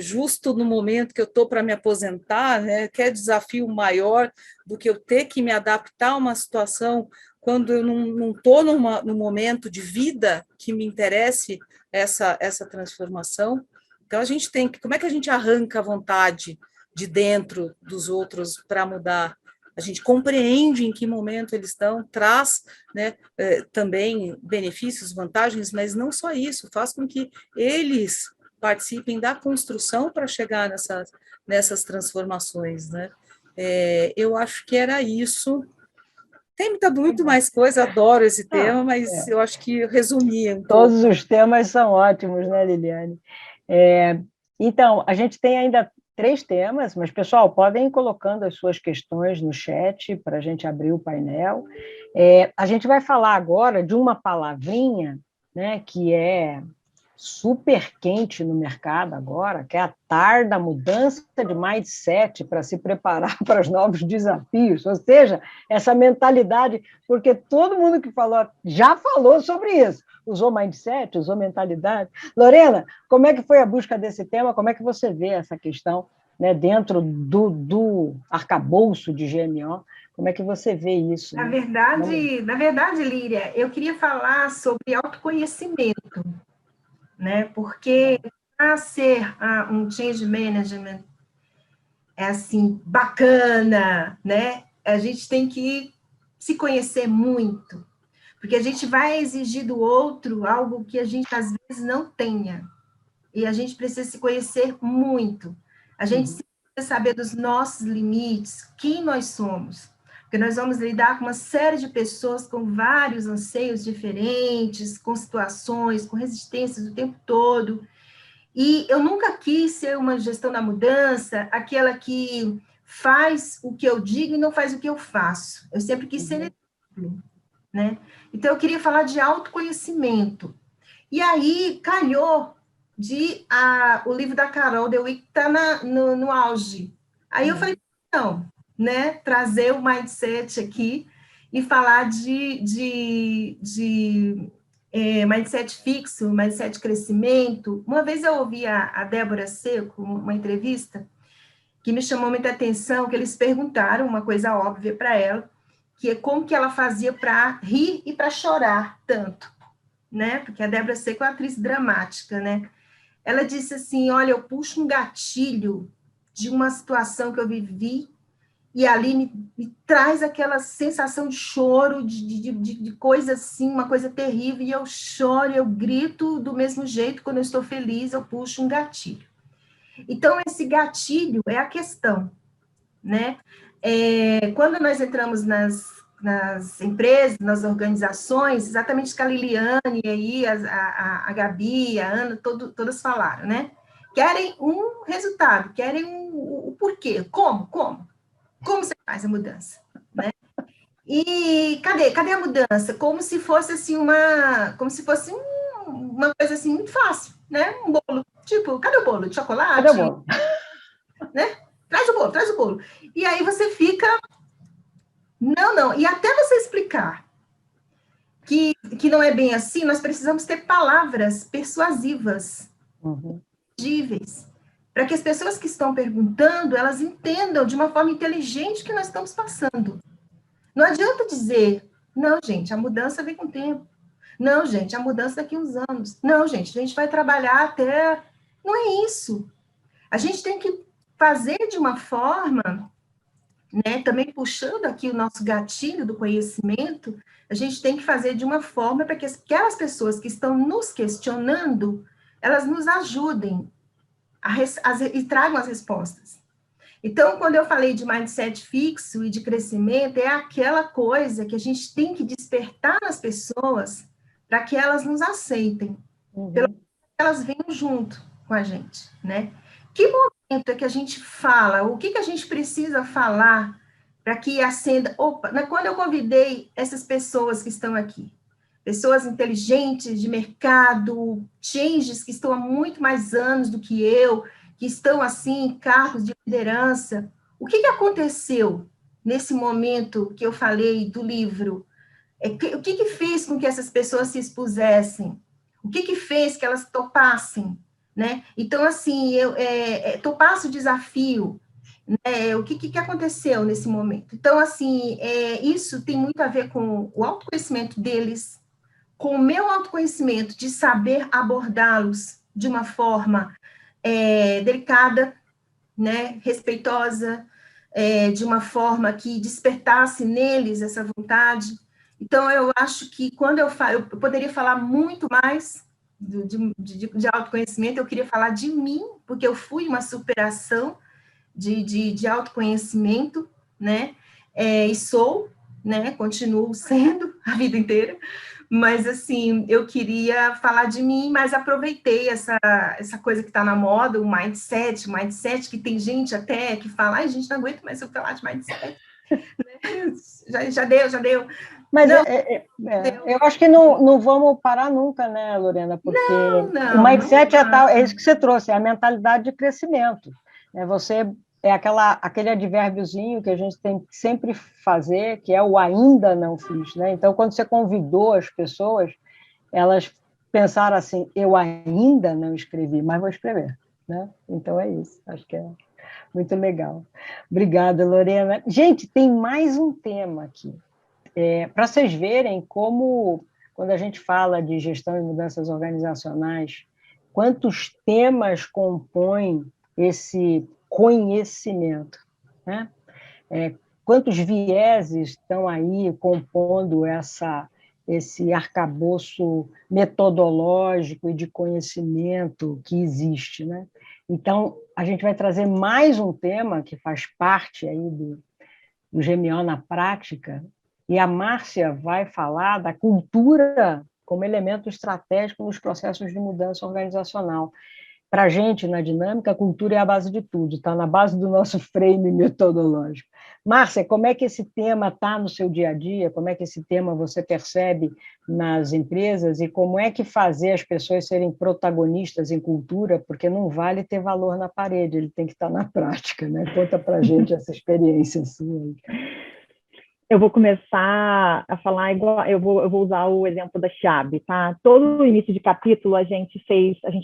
justo no momento que eu estou para me aposentar, né? Quer desafio maior do que eu ter que me adaptar a uma situação quando eu não estou num momento de vida que me interesse essa transformação. Então, a gente tem que... Como é que a gente arranca a vontade de dentro dos outros para mudar? A gente compreende em que momento eles estão, traz, né, também benefícios, vantagens, mas não só isso, faz com que eles participem da construção para chegar nessas transformações, né? Eu acho que era isso. Tem muito mais coisa, adoro esse tema, mas eu acho que eu resumi um Todos pouco. os temas são ótimos, né, Liliane? Então, a gente tem ainda 3 temas, mas, pessoal, podem ir colocando as suas questões no chat para a gente abrir o painel. A gente vai falar agora de uma palavrinha, né, que é super quente no mercado agora, que é a TAR, da mudança de mindset para se preparar para os novos desafios, ou seja, essa mentalidade, porque todo mundo que falou já falou sobre isso, usou mindset, usou mentalidade. Lorena, como é que foi a busca desse tema? Como é que você vê essa questão, né, dentro do arcabouço de GMO? Como é que você vê isso? Na verdade, Líria, eu queria falar sobre autoconhecimento, né? Porque para ser um change management assim bacana, né? A gente tem que se conhecer muito, porque a gente vai exigir do outro algo que a gente às vezes não tenha, e a gente precisa se conhecer muito. A gente precisa saber dos nossos limites, quem nós somos. Porque nós vamos lidar com uma série de pessoas com vários anseios diferentes, com situações, com resistências o tempo todo. E eu nunca quis ser uma gestão da mudança, aquela que faz o que eu digo e não faz o que eu faço. Eu sempre quis ser exemplo. né? Então, eu queria falar de autoconhecimento. E aí, calhou o livro da Carol Dweck está no auge. Aí eu falei, não, né? Trazer o mindset aqui e falar de mindset fixo, mindset crescimento. Uma vez eu ouvi a Débora Seco, uma entrevista, que me chamou muita atenção, que eles perguntaram uma coisa óbvia para ela, que é como que ela fazia para rir e para chorar tanto, né? Porque a Débora Seco é uma atriz dramática, né? Ela disse assim, olha, eu puxo um gatilho de uma situação que eu vivi e ali me traz aquela sensação de choro, de coisa assim, uma coisa terrível, e eu choro, eu grito do mesmo jeito, quando eu estou feliz, eu puxo um gatilho. Então, esse gatilho é a questão, né? Quando nós entramos nas empresas, nas organizações, exatamente que a Liliane aí, a Gabi, a Ana, todas falaram, né? Querem um resultado, querem o porquê, como você faz a mudança, né? E cadê a mudança? Como se fosse assim uma coisa assim muito fácil, né? Um bolo, tipo, cadê o bolo de chocolate? Cadê o bolo? Né? Traz o bolo. E aí você fica não, e até você explicar que não é bem assim, nós precisamos ter palavras persuasivas, digíveis, para que as pessoas que estão perguntando, elas entendam de uma forma inteligente o que nós estamos passando. Não adianta dizer, não, gente, a mudança vem com o tempo. Não, gente, a mudança daqui a uns anos. Não, gente, a gente vai trabalhar até... Não é isso. A gente tem que fazer de uma forma, né, também puxando aqui o nosso gatilho do conhecimento, a gente tem que fazer de uma forma para que aquelas pessoas que estão nos questionando, elas nos ajudem e tragam as respostas. Então, quando eu falei de mindset fixo e de crescimento, é aquela coisa que a gente tem que despertar nas pessoas para que elas nos aceitem, pelo menos elas venham junto com a gente, né? Que momento é que a gente fala? O que a gente precisa falar para que acenda? Opa, quando eu convidei essas pessoas que estão aqui, pessoas inteligentes de mercado, changes que estão há muito mais anos do que eu, que estão, assim, em cargos de liderança. O que aconteceu nesse momento que eu falei do livro? O que fez com que essas pessoas se expusessem? O que fez que elas topassem? Né? Então, assim, topasse o desafio. Né? O que aconteceu nesse momento? Então, assim, isso tem muito a ver com o autoconhecimento deles, com o meu autoconhecimento de saber abordá-los de uma forma delicada, né, respeitosa, de uma forma que despertasse neles essa vontade. Então, eu acho que quando eu poderia falar muito mais de autoconhecimento, eu queria falar de mim, porque eu fui uma superação de autoconhecimento, né, e sou, né, continuo sendo a vida inteira, mas, assim, eu queria falar de mim, mas aproveitei essa coisa que está na moda, o mindset, que tem gente até que fala, ai, gente, não aguento mais eu falar de mindset. já deu. Mas eu acho que não vamos parar nunca, né, Lorena? Porque o mindset é isso que você trouxe, é a mentalidade de crescimento. Você aquele advérbiozinho que a gente tem que sempre fazer, que é o ainda não fiz, né? Então, quando você convidou as pessoas, elas pensaram assim, eu ainda não escrevi, mas vou escrever, né? Então é isso, acho que é muito legal. Obrigada, Lorena. Gente, tem mais um tema aqui, para vocês verem como, quando a gente fala de gestão e mudanças organizacionais, quantos temas compõem esse conhecimento, né? Quantos vieses estão aí compondo esse arcabouço metodológico e de conhecimento que existe, né? Então, a gente vai trazer mais um tema que faz parte aí do GMO na prática, e a Márcia vai falar da cultura como elemento estratégico nos processos de mudança organizacional. para a gente, na dinâmica, a cultura é a base de tudo, está na base do nosso frame metodológico. Márcia, como é que esse tema está no seu dia a dia? Como é que esse tema você percebe nas empresas? E como é que fazer as pessoas serem protagonistas em cultura? Porque não vale ter valor na parede, ele tem que estar na prática, né? Conta para a gente essa experiência sua. Eu vou começar a falar igual, eu vou usar o exemplo da Chiabe, tá? Todo o início de capítulo a gente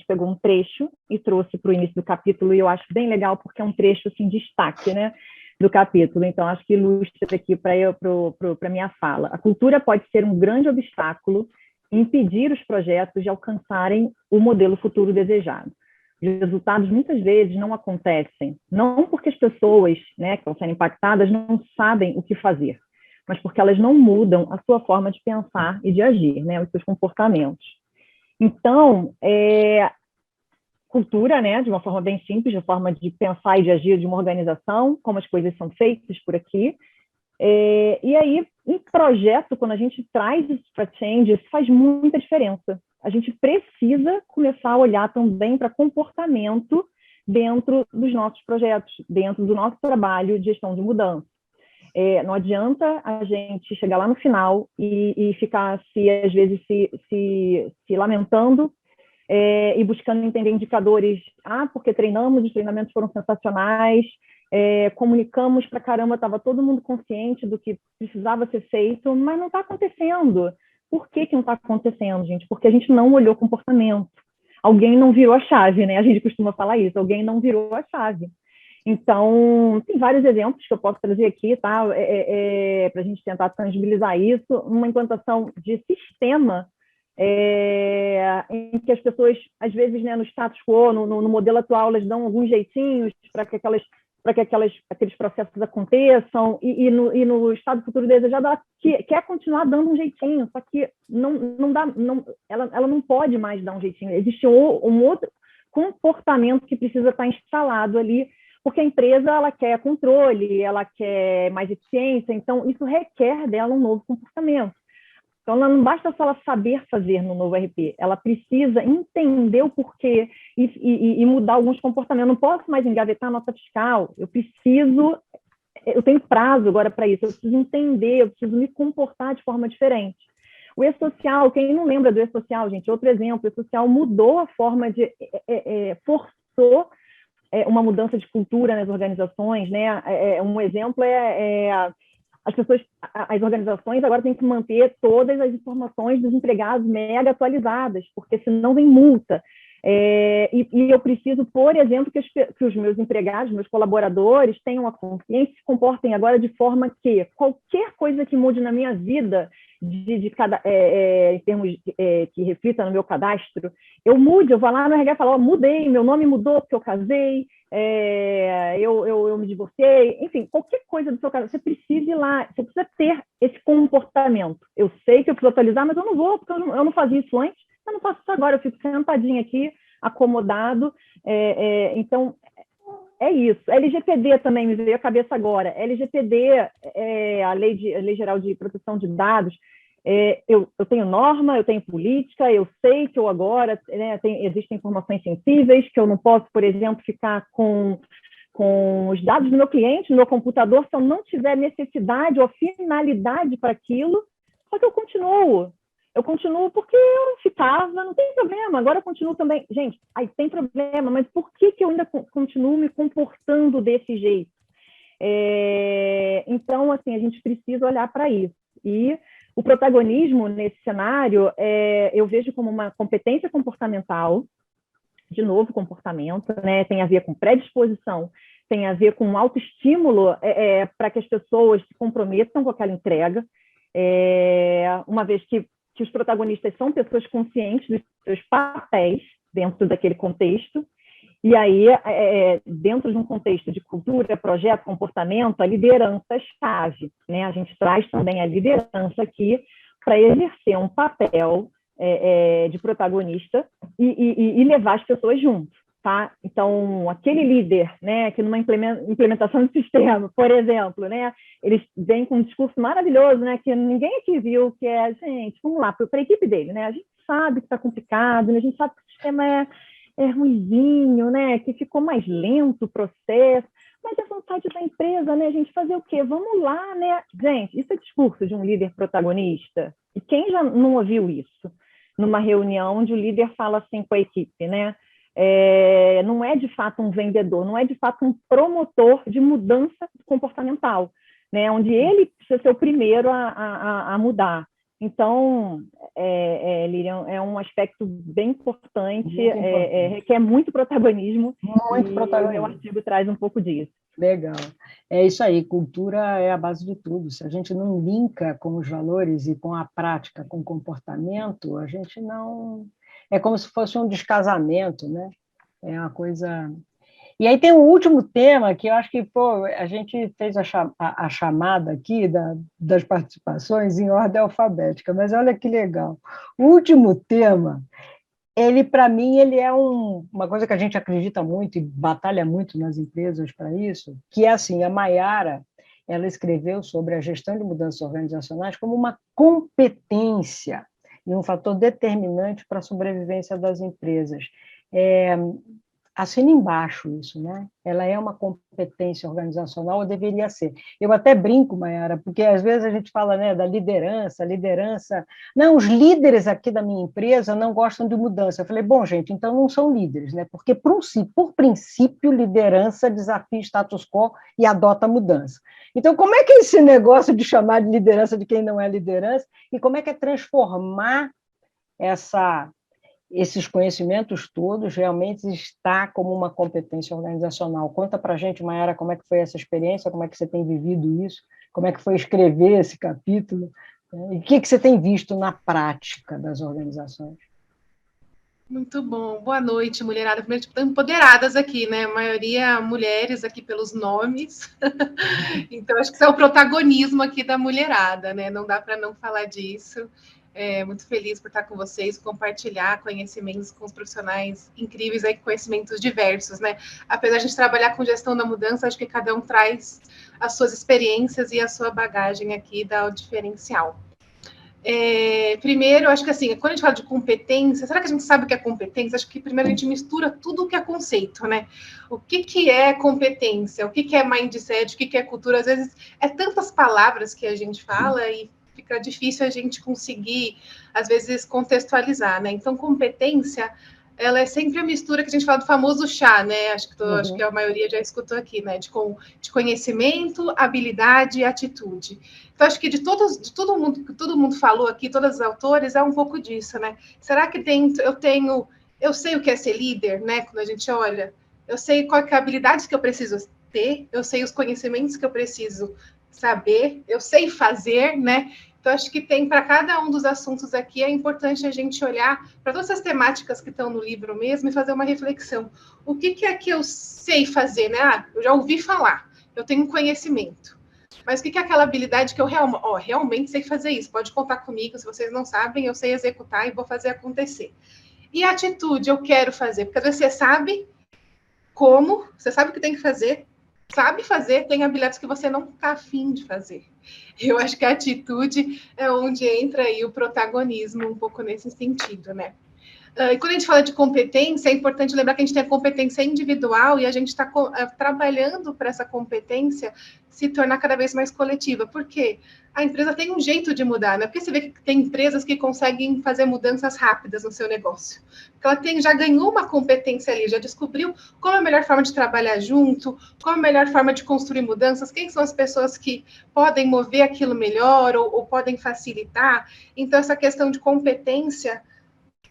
pegou um trecho e trouxe para o início do capítulo, e eu acho bem legal porque é um trecho assim, destaque, né, do capítulo. Então, acho que ilustra aqui para a minha fala. A cultura pode ser um grande obstáculo em impedir os projetos de alcançarem o modelo futuro desejado. Os resultados muitas vezes não acontecem, não porque as pessoas, né, que estão sendo impactadas não sabem o que fazer, mas porque elas não mudam a sua forma de pensar e de agir, né, os seus comportamentos. Então, cultura, né, de uma forma bem simples, de forma de pensar e de agir de uma organização, como as coisas são feitas por aqui. E aí, em projeto, quando a gente traz isso para Change, isso faz muita diferença. A gente precisa começar a olhar também para comportamento dentro dos nossos projetos, dentro do nosso trabalho de gestão de mudança. Não adianta a gente chegar lá no final e ficar, às vezes, se lamentando e buscando entender indicadores. Porque treinamos, os treinamentos foram sensacionais, comunicamos pra caramba, estava todo mundo consciente do que precisava ser feito, mas não está acontecendo. Por que não está acontecendo, gente? Porque a gente não olhou comportamento. Alguém não virou a chave, né? A gente costuma falar isso, alguém não virou a chave. Então, tem vários exemplos que eu posso trazer aqui, tá? Para a gente tentar tangibilizar isso. Uma implantação de sistema em que as pessoas, às vezes, né, no status quo, no modelo atual, elas dão alguns jeitinhos para que aqueles processos aconteçam, e no estado futuro desejado, ela quer continuar dando um jeitinho, só que ela não pode mais dar um jeitinho. Existe um outro comportamento que precisa estar instalado ali, porque a empresa ela quer controle, ela quer mais eficiência, então isso requer dela um novo comportamento. Então, não basta só ela saber fazer no novo RP, ela precisa entender o porquê e mudar alguns comportamentos. Eu não posso mais engavetar a nota fiscal, eu tenho prazo agora para isso, eu preciso entender, eu preciso me comportar de forma diferente. O E-Social, quem não lembra do E-Social, gente? Outro exemplo, o E-Social mudou a forma forçou uma mudança de cultura nas organizações, né? Um exemplo as organizações agora têm que manter todas as informações dos empregados mega atualizadas, porque senão vem multa. E eu preciso, por exemplo, que os meus empregados, meus colaboradores tenham a consciência e se comportem agora de forma que qualquer coisa que mude na minha vida, em termos que reflita no meu cadastro, eu vou lá no RH e falo, mudei, meu nome mudou porque eu casei, eu me divorciei, enfim, qualquer coisa do seu caso, você precisa ir lá, você precisa ter esse comportamento. Eu sei que eu preciso atualizar, mas eu não vou, porque eu não fazia isso antes, eu não faço isso agora, eu fico sentadinha aqui, acomodado. Então, é isso. LGPD também me veio à cabeça agora. LGPD, a Lei Geral de Proteção de Dados, eu tenho norma, eu tenho política, eu sei que eu agora, né, existem informações sensíveis, que eu não posso, por exemplo, ficar com os dados do meu cliente no meu computador se eu não tiver necessidade ou finalidade para aquilo, só que eu continuo porque eu ficava, não tem problema, agora eu continuo também. Gente, aí tem problema, mas por que eu ainda continuo me comportando desse jeito? Então, assim, a gente precisa olhar para isso. E o protagonismo nesse cenário, eu vejo como uma competência comportamental, de novo, comportamento, né? Tem a ver com predisposição, tem a ver com autoestímulo para que as pessoas se comprometam com aquela entrega, uma vez que os protagonistas são pessoas conscientes dos seus papéis dentro daquele contexto, e aí, dentro de um contexto de cultura, projeto, comportamento, a liderança é chave, né? A gente traz também a liderança aqui para exercer um papel de protagonista e levar as pessoas junto, tá? Então, aquele líder, né, que numa implementação de sistema, por exemplo, né, eles vêm com um discurso maravilhoso, né, que ninguém aqui viu, que gente, vamos lá, para a equipe dele, né, a gente sabe que está complicado, né, a gente sabe que o sistema ruinzinho, né? Que ficou mais lento o processo. Mas é vontade da empresa, né? A gente fazer o quê? Vamos lá, né? Gente, isso é discurso de um líder protagonista. E quem já não ouviu isso? Numa reunião onde o líder fala assim com a equipe, né? Não é de fato um vendedor, não é de fato um promotor de mudança comportamental, né? Onde ele precisa ser o primeiro a mudar. Então, Lilian, é um aspecto bem importante, requer muito protagonismo. Muito protagonismo. O meu artigo traz um pouco disso. Legal. É isso aí, cultura é a base de tudo. Se a gente não linka com os valores e com a prática, com o comportamento, a gente não... É como se fosse um descasamento, né? É uma coisa... E aí tem um último tema que eu acho que a gente fez a chamada aqui das participações em ordem alfabética, mas olha que legal. O último tema, para mim, ele é uma coisa que a gente acredita muito e batalha muito nas empresas para isso, que é assim, a Maiara, ela escreveu sobre a gestão de mudanças organizacionais como uma competência e um fator determinante para a sobrevivência das empresas. Assina embaixo isso, né? Ela é uma competência organizacional, ou deveria ser. Eu até brinco, Maiara, porque às vezes a gente fala, né, da liderança. Não, os líderes aqui da minha empresa não gostam de mudança. Eu falei, bom, gente, então não são líderes, né? Porque, por princípio, liderança desafia status quo e adota mudança. Então, como é que é esse negócio de chamar de liderança de quem não é liderança? E como é que é transformar esses conhecimentos todos realmente está como uma competência organizacional? Conta para a gente, Maiara, como é que foi essa experiência, como é que você tem vivido isso, como é que foi escrever esse capítulo, né? E o que você tem visto na prática das organizações? Muito bom. Boa noite, mulherada. Primeiro, estão empoderadas aqui, né? A maioria mulheres aqui pelos nomes. Então, acho que isso é o protagonismo aqui da mulherada, né? Não dá para não falar disso. Muito feliz por estar com vocês, compartilhar conhecimentos com os profissionais incríveis, aí, conhecimentos diversos, né? Apesar de a gente trabalhar com gestão da mudança, acho que cada um traz as suas experiências e a sua bagagem aqui, dá o diferencial. Primeiro, acho que assim, quando a gente fala de competência, será que a gente sabe o que é competência? Acho que primeiro a gente mistura tudo o que é conceito, né? O que é competência? O que é mindset? O que é cultura? Às vezes, tantas palavras que a gente fala e fica difícil a gente conseguir, às vezes, contextualizar, né? Então, competência, ela é sempre a mistura que a gente fala do famoso chá, né? Acho que a maioria já escutou aqui, né? De conhecimento, habilidade e atitude. Então, acho que de todo mundo que todo mundo falou aqui, todos os autores, é um pouco disso, né? Será que dentro eu sei o que é ser líder, né? Quando a gente olha, eu sei qual que é a habilidade que eu preciso ter, eu sei os conhecimentos que eu preciso saber, eu sei fazer, né? Então, acho que tem para cada um dos assuntos aqui, é importante a gente olhar para todas as temáticas que estão no livro mesmo e fazer uma reflexão. O que é que eu sei fazer, né? Eu já ouvi falar, eu tenho conhecimento. Mas o que é aquela habilidade que eu realmente sei fazer isso? Pode contar comigo, se vocês não sabem, eu sei executar e vou fazer acontecer. E a atitude eu quero fazer, porque às vezes você sabe como, você sabe o que tem que fazer, sabe fazer, tem habilidades que você não está afim de fazer. Eu acho que a atitude é onde entra aí o protagonismo, um pouco nesse sentido, né? E quando a gente fala de competência, é importante lembrar que a gente tem a competência individual e a gente está trabalhando para essa competência se tornar cada vez mais coletiva. Por quê? A empresa tem um jeito de mudar, né? Porque você vê que tem empresas que conseguem fazer mudanças rápidas no seu negócio. Porque ela já ganhou uma competência ali, já descobriu qual é a melhor forma de trabalhar junto, qual é a melhor forma de construir mudanças, quem são as pessoas que podem mover aquilo melhor ou podem facilitar. Então, essa questão de competência,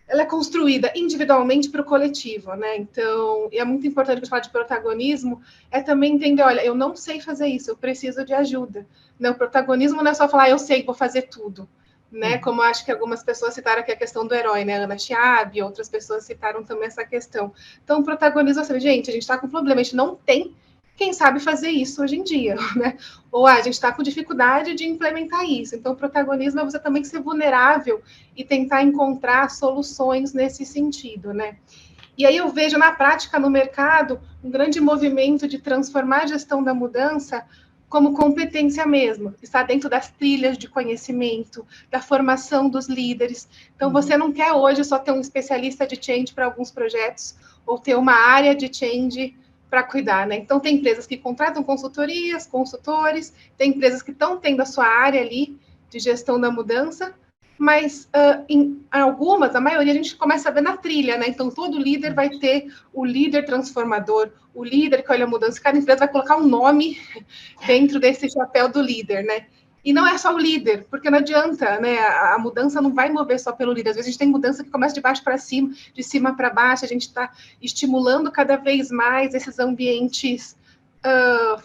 ela é construída individualmente para o coletivo, né? Então, é muito importante que a gente fale de protagonismo, também entender, olha, eu não sei fazer isso, eu preciso de ajuda. Né? O protagonismo não é só falar, eu sei, vou fazer tudo. Né? Como acho que algumas pessoas citaram aqui a questão do herói, né? Ana Chiab, outras pessoas citaram também essa questão. Então, o protagonismo é assim, gente, a gente está com um problema, a gente não tem quem sabe fazer isso hoje em dia, né? Ou a gente está com dificuldade de implementar isso. Então, o protagonismo é você também ser vulnerável e tentar encontrar soluções nesse sentido, né? E aí eu vejo na prática, no mercado, um grande movimento de transformar a gestão da mudança como competência mesmo, está dentro das trilhas de conhecimento, da formação dos líderes. Então, você não quer hoje só ter um especialista de change para alguns projetos, ou ter uma área de change para cuidar, né? Então, tem empresas que contratam consultorias, consultores, tem empresas que estão tendo a sua área ali de gestão da mudança, mas em algumas, a maioria, a gente começa a ver na trilha, né? Então, todo líder vai ter o líder transformador, o líder que olha a mudança, cada empresa vai colocar um nome dentro desse chapéu do líder, né? E não é só o líder, porque não adianta, né? A mudança não vai mover só pelo líder. Às vezes a gente tem mudança que começa de baixo para cima, de cima para baixo, a gente está estimulando cada vez mais esses ambientes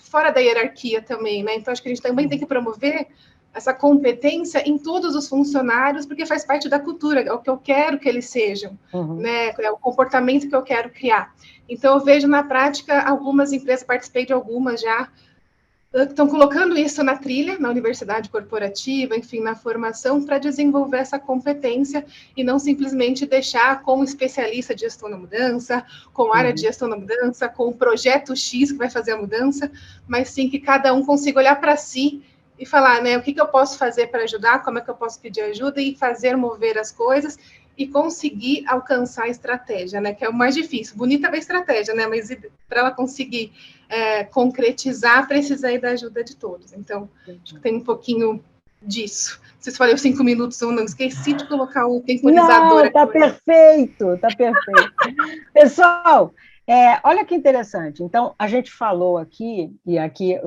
fora da hierarquia também, né? Então, acho que a gente também tem que promover essa competência em todos os funcionários, porque faz parte da cultura, é o que eu quero que eles sejam, né? É o comportamento que eu quero criar. Então, eu vejo na prática algumas empresas, participei de algumas já, estão colocando isso na trilha, na universidade corporativa, enfim, na formação, para desenvolver essa competência e não simplesmente deixar com especialista de gestão da mudança, com área de gestão da mudança, com o projeto X que vai fazer a mudança, mas sim que cada um consiga olhar para si e falar, né, o que eu posso fazer para ajudar, como é que eu posso pedir ajuda e fazer mover as coisas e conseguir alcançar a estratégia, né, que é o mais difícil. Bonita é a estratégia, né, mas para ela conseguir concretizar, precisa aí da ajuda de todos. Então, acho que tem um pouquinho disso. Não sei se falei os 5 minutos ou não, esqueci de colocar o temporizador. Não, está perfeito, está perfeito. Pessoal, olha que interessante. Então, a gente falou aqui, e aqui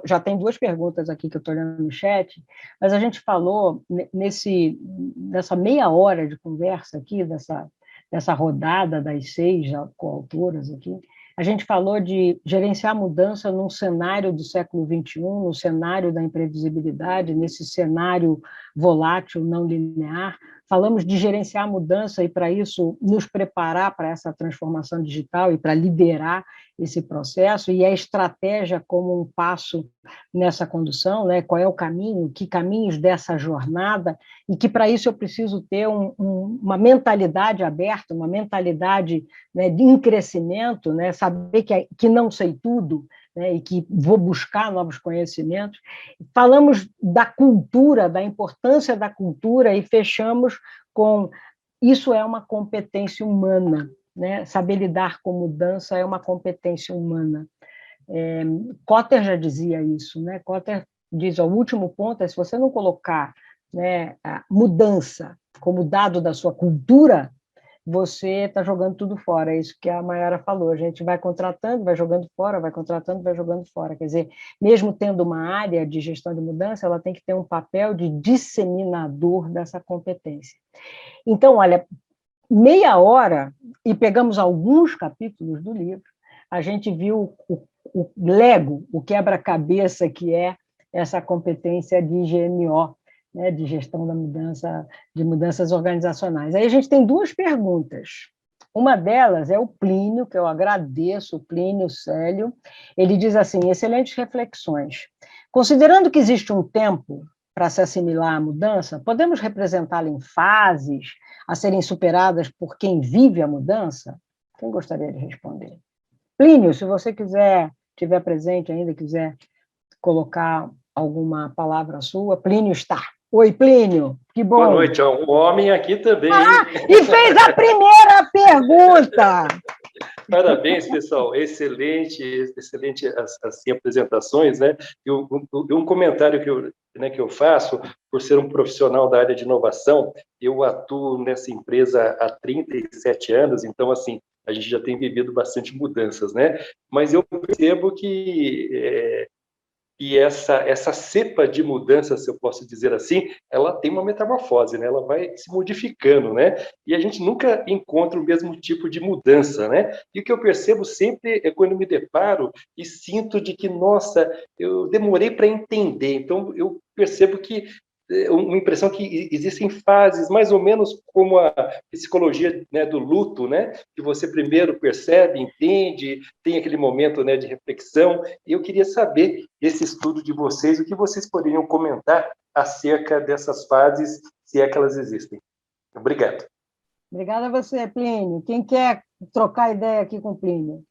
já tem 2 perguntas aqui que eu estou olhando no chat, mas a gente falou nessa meia hora de conversa aqui, dessa rodada das 6 coautoras aqui, a gente falou de gerenciar a mudança num cenário do século XXI, no cenário da imprevisibilidade, nesse cenário volátil, não linear. Falamos de gerenciar a mudança e, para isso, nos preparar para essa transformação digital e para liderar esse processo, e a estratégia como um passo nessa condução, né? Qual é o caminho, que caminhos dessa jornada, e que, para isso, eu preciso ter uma mentalidade aberta, uma mentalidade, né, em crescimento, né? Saber que não sei tudo, né, e que vou buscar novos conhecimentos. Falamos da cultura, da importância da cultura, e fechamos com isso é uma competência humana, né? Saber lidar com mudança é uma competência humana. Kotter já dizia isso, né? Kotter diz, o último ponto é, se você não colocar, né, a mudança como dado da sua cultura, você está jogando tudo fora. É isso que a Mayara falou, a gente vai contratando, vai jogando fora, vai contratando, vai jogando fora. Quer dizer, mesmo tendo uma área de gestão de mudança, ela tem que ter um papel de disseminador dessa competência. Então, olha, meia hora, e pegamos alguns capítulos do livro, a gente viu o Lego, o quebra-cabeça que é essa competência de GMO, né, de gestão da mudança, de mudanças organizacionais. Aí a gente tem 2 perguntas. Uma delas é o Plínio, que eu agradeço, o Plínio Célio. Ele diz assim, excelentes reflexões. Considerando que existe um tempo para se assimilar à mudança, podemos representá-la em fases a serem superadas por quem vive a mudança? Quem gostaria de responder? Plínio, se você estiver presente ainda, quiser colocar alguma palavra sua, Plínio está. Oi, Plínio, que bom. Boa noite, o homem aqui também. E fez a primeira pergunta. Parabéns, pessoal, excelente assim, apresentações, né? E um comentário que eu faço, por ser um profissional da área de inovação, eu atuo nessa empresa há 37 anos, então, assim, a gente já tem vivido bastante mudanças, né? Mas eu percebo que essa cepa de mudança, se eu posso dizer assim, ela tem uma metamorfose, né? Ela vai se modificando, né? E a gente nunca encontra o mesmo tipo de mudança, né? E o que eu percebo sempre é quando me deparo e sinto de que, nossa, eu demorei para entender. Então, eu percebo que uma impressão que existem fases, mais ou menos como a psicologia, né, do luto, né, que você primeiro percebe, entende, tem aquele momento, né, de reflexão. E eu queria saber, esse estudo de vocês, o que vocês poderiam comentar acerca dessas fases, se é que elas existem. Obrigado. Obrigada a você, Plínio. Quem quer trocar ideia aqui com o Plínio?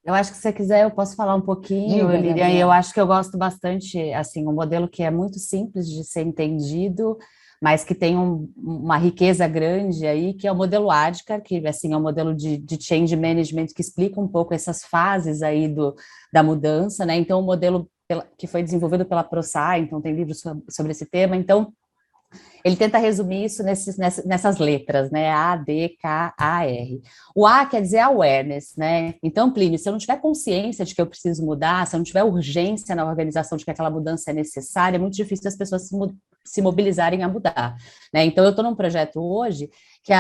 Eu acho que se você quiser, eu posso falar um pouquinho, Diga, Lilian, e Gabriela. eu acho que eu gosto bastante, assim, um modelo que é muito simples de ser entendido, mas que tem uma riqueza grande aí, que é o modelo ADKAR, que, assim, é um modelo de change management que explica um pouco essas fases aí da mudança, né? Então, o modelo que foi desenvolvido pela ProSci, então tem livros sobre esse tema, então, ele tenta resumir isso nessas letras, né? A, D, K, A, R. O A quer dizer awareness, né? Então, Plínio, se eu não tiver consciência de que eu preciso mudar, se eu não tiver urgência na organização de que aquela mudança é necessária, é muito difícil as pessoas se mobilizarem a mudar, né? Então, eu estou num projeto hoje que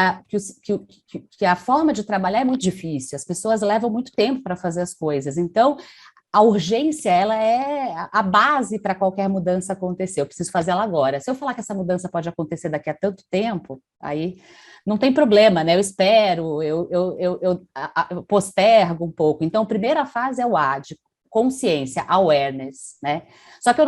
a forma de trabalhar é muito difícil, as pessoas levam muito tempo para fazer as coisas, então a urgência, ela é a base para qualquer mudança acontecer, eu preciso fazer ela agora. Se eu falar que essa mudança pode acontecer daqui a tanto tempo, aí não tem problema, né? Eu espero, eu postergo um pouco. Então, a primeira fase é o AD, consciência, awareness, né? Só que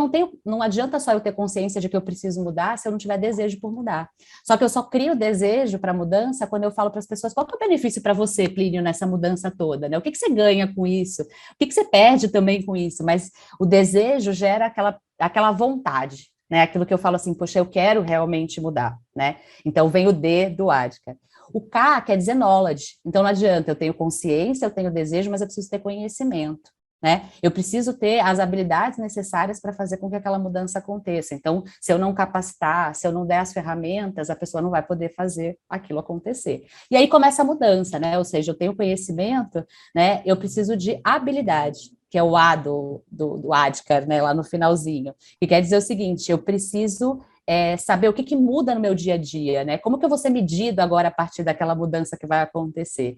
não adianta só eu ter consciência de que eu preciso mudar se eu não tiver desejo por mudar. Só que eu só crio desejo para mudança quando eu falo para as pessoas qual que é o benefício para você, Plínio, nessa mudança toda, né? O que você ganha com isso? O que você perde também com isso? Mas o desejo gera aquela vontade, né? Aquilo que eu falo assim, poxa, eu quero realmente mudar, né? Então vem o D do ADKAR. O K quer dizer knowledge. Então não adianta, eu tenho consciência, eu tenho desejo, mas eu preciso ter conhecimento. Né? Eu preciso ter as habilidades necessárias para fazer com que aquela mudança aconteça. Então, se eu não capacitar, se eu não der as ferramentas, a pessoa não vai poder fazer aquilo acontecer. E aí começa a mudança, né? Ou seja, eu tenho conhecimento, né? Eu preciso de habilidade, que é o A do ADKAR, né? Lá no finalzinho, que quer dizer o seguinte, eu preciso saber o que muda no meu dia a dia, né? Como que eu vou ser medido agora a partir daquela mudança que vai acontecer?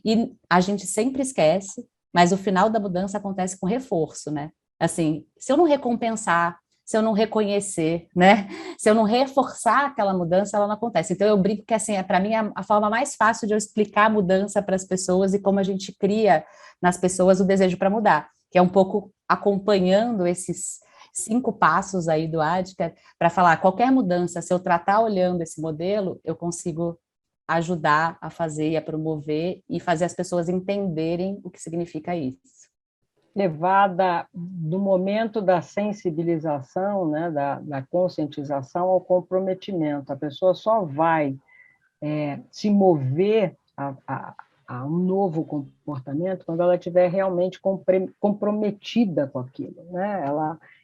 E a gente sempre esquece, mas o final da mudança acontece com reforço, né? Assim, se eu não recompensar, se eu não reconhecer, né? Se eu não reforçar aquela mudança, ela não acontece. Então, eu brinco que, assim, para mim, a forma mais fácil de eu explicar a mudança para as pessoas e como a gente cria nas pessoas o desejo para mudar, que é um pouco acompanhando esses 5 passos aí do ADKAR, para falar, qualquer mudança, se eu tratar olhando esse modelo, eu consigo ajudar a fazer e a promover e fazer as pessoas entenderem o que significa isso. Levada do momento da sensibilização, né, da conscientização ao comprometimento. A pessoa só vai se mover a um novo comportamento quando ela estiver realmente comprometida com aquilo, né?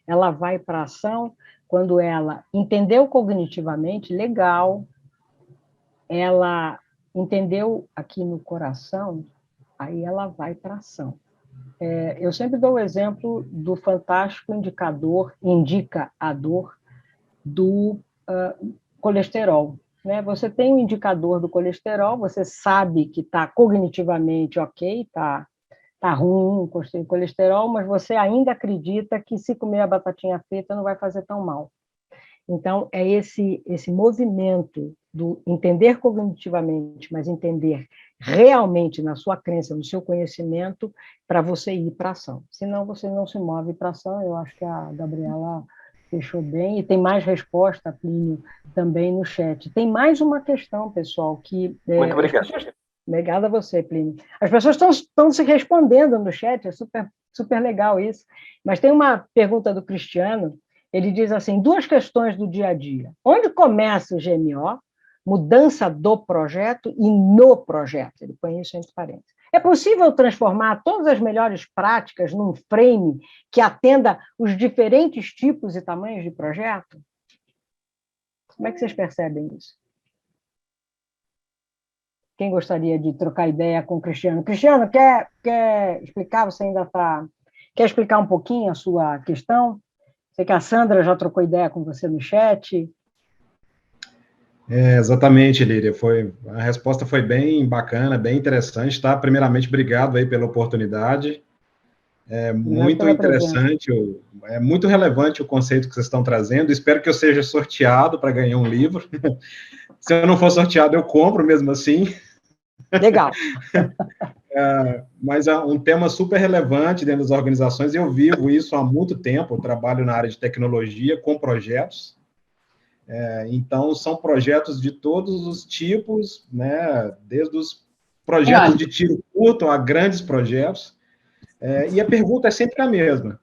Ela vai para a ação quando ela entendeu cognitivamente, legal, ela entendeu aqui no coração, aí ela vai para a ação. Eu sempre dou o exemplo do fantástico indicador do colesterol. Né? Você tem um indicador do colesterol, você sabe que está cognitivamente ok, está ruim o colesterol, mas você ainda acredita que se comer a batatinha frita não vai fazer tão mal. Então, é esse movimento do entender cognitivamente, mas entender realmente na sua crença, no seu conhecimento, para você ir para a ação. Senão, você não se move para a ação. Eu acho que a Gabriela fechou bem. E tem mais resposta, Plínio, também no chat. Tem mais uma questão, pessoal, que... Muito obrigado. Obrigada a você, Plínio. As pessoas estão se respondendo no chat, é super, super legal isso. Mas tem uma pergunta do Cristiano. Ele diz assim, 2 questões do dia a dia. Onde começa o GMO? Mudança do projeto e no projeto. Ele põe isso entre parênteses. É possível transformar todas as melhores práticas num frame que atenda os diferentes tipos e tamanhos de projeto? Como é que vocês percebem isso? Quem gostaria de trocar ideia com o Cristiano? Cristiano, quer explicar? Você ainda está... Quer explicar um pouquinho a sua questão? Sei que a Sandra já trocou ideia com você no chat. Exatamente, Líria. A resposta foi bem bacana, bem interessante, tá? Primeiramente, obrigado aí pela oportunidade. É muito interessante, é muito relevante o conceito que vocês estão trazendo. Espero que eu seja sorteado para ganhar um livro. Se eu não for sorteado, eu compro mesmo assim. Legal. Mas é um tema super relevante dentro das organizações. Eu vivo isso há muito tempo. Eu trabalho na área de tecnologia com projetos. Então, são projetos de todos os tipos, né? Desde os projetos de tiro curto a grandes projetos. E a pergunta é sempre a mesma.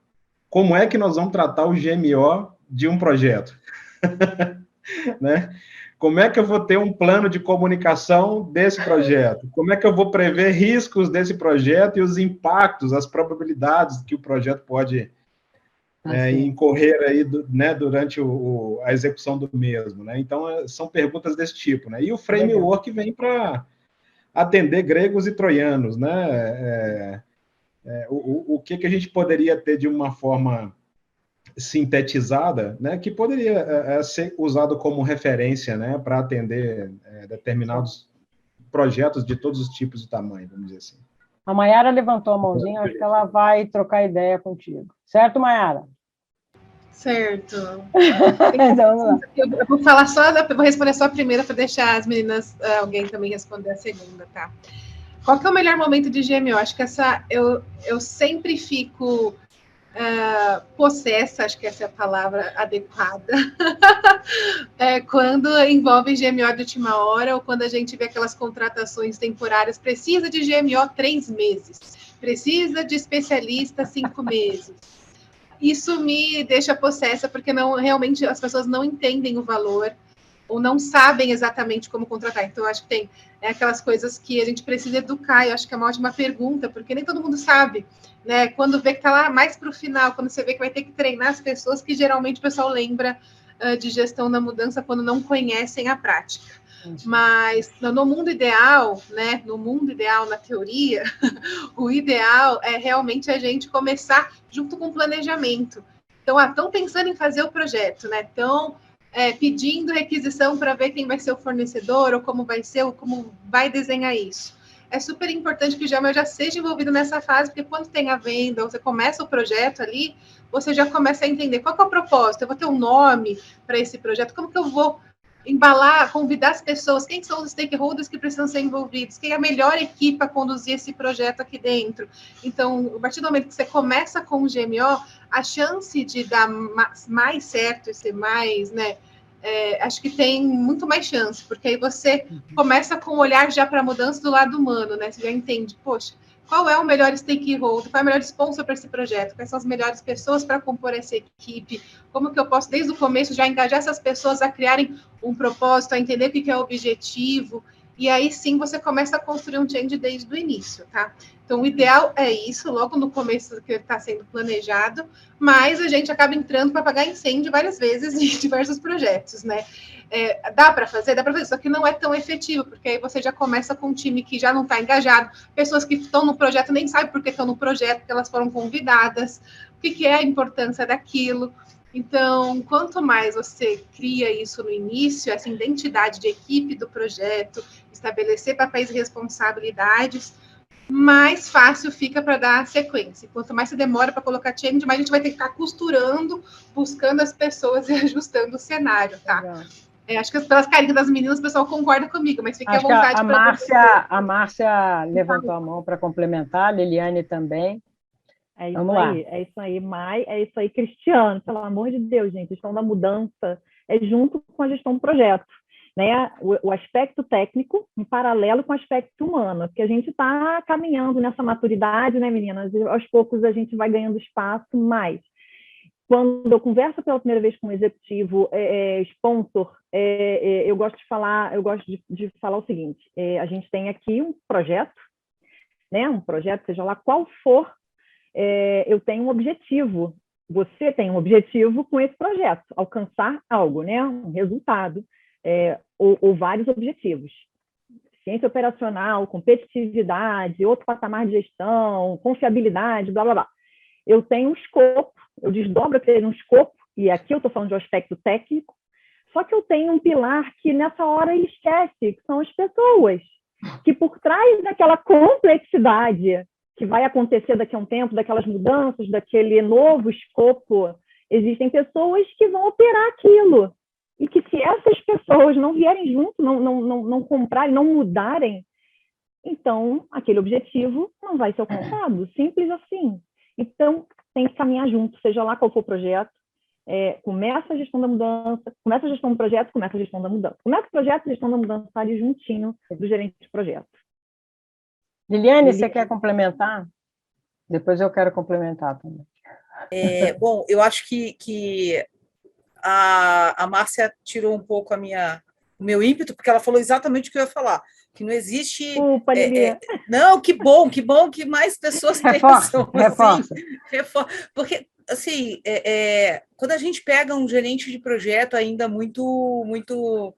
Como é que nós vamos tratar o GMO de um projeto? Né? Como é que eu vou ter um plano de comunicação desse projeto? Como é que eu vou prever riscos desse projeto e os impactos, as probabilidades que o projeto pode incorrer aí, né, durante a execução do mesmo, né? Então, são perguntas desse tipo, né? E o framework vem para atender gregos e troianos, né? O que a gente poderia ter de uma forma sintetizada, né, que poderia ser usado como referência, né, para atender determinados projetos de todos os tipos e tamanhos, vamos dizer assim. A Maiara levantou a mãozinha, acho que ela vai trocar ideia contigo. Certo, Maiara? Certo. Então, vamos lá. Eu vou falar vou responder só a primeira para deixar as meninas, alguém também responder a segunda, tá? Qual que é o melhor momento de GMO? Acho que eu sempre fico possessa, acho que essa é a palavra adequada, quando envolve GMO de última hora, ou quando a gente vê aquelas contratações temporárias, precisa de GMO 3 meses, precisa de especialista 5 meses. Isso me deixa possessa, porque realmente as pessoas não entendem o valor, ou não sabem exatamente como contratar. Então, eu acho que tem aquelas coisas que a gente precisa educar, eu acho que é uma ótima pergunta, porque nem todo mundo sabe, né? Quando vê que está lá mais para o final, quando você vê que vai ter que treinar as pessoas, que geralmente o pessoal lembra de gestão da mudança quando não conhecem a prática. Mas no mundo ideal, né? No mundo ideal, na teoria, o ideal é realmente a gente começar junto com o planejamento. Então, estão pensando em fazer o projeto, né? Estão pedindo requisição para ver quem vai ser o fornecedor, ou como vai ser, ou como vai desenhar isso. É super importante que o GMO já seja envolvido nessa fase, porque quando tem a venda, você começa o projeto ali, você já começa a entender qual que é o propósito, eu vou ter um nome para esse projeto, como que eu vou embalar, convidar as pessoas, quem são os stakeholders que precisam ser envolvidos, quem é a melhor equipe para conduzir esse projeto aqui dentro. Então, a partir do momento que você começa com o GMO, a chance de dar mais certo e ser mais, né, acho que tem muito mais chance, porque aí você começa com o olhar já para a mudança do lado humano, né? Você já entende, poxa, qual é o melhor stakeholder, qual é o melhor sponsor para esse projeto, quais são as melhores pessoas para compor essa equipe, como que eu posso, desde o começo, já engajar essas pessoas a criarem um propósito, a entender o que é o objetivo, e aí sim você começa a construir um change desde o início, tá? Então, o ideal é isso, logo no começo que está sendo planejado, mas a gente acaba entrando para apagar incêndio várias vezes em diversos projetos, né? Dá para fazer, só que não é tão efetivo, porque aí você já começa com um time que já não está engajado, pessoas que estão no projeto nem sabem por que estão no projeto, porque elas foram convidadas, o que é a importância daquilo. Então, quanto mais você cria isso no início, essa identidade de equipe do projeto, estabelecer papéis e responsabilidades, mais fácil fica para dar sequência. Quanto mais você demora para colocar change, mais a gente vai ter que ficar costurando, buscando as pessoas e ajustando o cenário, tá? Acho que pelas carinhas das meninas o pessoal concorda comigo, mas fique à vontade. A Márcia levantou a mão para complementar, a Liliane também. É isso aí, Mai, é isso aí, Cristiano, pelo amor de Deus, gente, a gestão da mudança é junto com a gestão do projeto, né? O aspecto técnico em paralelo com o aspecto humano, porque a gente está caminhando nessa maturidade, né, meninas? E aos poucos a gente vai ganhando espaço mais. Quando eu converso pela primeira vez com um executivo sponsor, eu gosto de falar o seguinte: a gente tem aqui um projeto, né? Um projeto, seja lá qual for, eu tenho um objetivo. Você tem um objetivo com esse projeto, alcançar algo, né? Um resultado, ou vários objetivos. Ciência operacional, competitividade, outro patamar de gestão, confiabilidade, blá, blá, blá. Eu tenho um escopo, eu desdobro aquele um escopo, e aqui eu estou falando de um aspecto técnico, só que eu tenho um pilar que nessa hora ele esquece, que são as pessoas, que por trás daquela complexidade que vai acontecer daqui a um tempo, daquelas mudanças, daquele novo escopo, existem pessoas que vão operar aquilo. E que se essas pessoas não vierem junto, não comprarem, não mudarem, então aquele objetivo não vai ser alcançado. Simples assim. Então, tem que caminhar junto, seja lá qual for o projeto. Começa a gestão da mudança, começa a gestão do projeto, começa a gestão da mudança. Começa o projeto, a gestão da mudança está ali juntinho do gerente de projeto. Liliane, você quer complementar? Depois eu quero complementar também. Bom, eu acho que a Márcia tirou um pouco o meu ímpeto, porque ela falou exatamente o que eu ia falar, que não existe... Não, que bom que mais pessoas pensam reforça. Assim, porque, assim, quando a gente pega um gerente de projeto ainda muito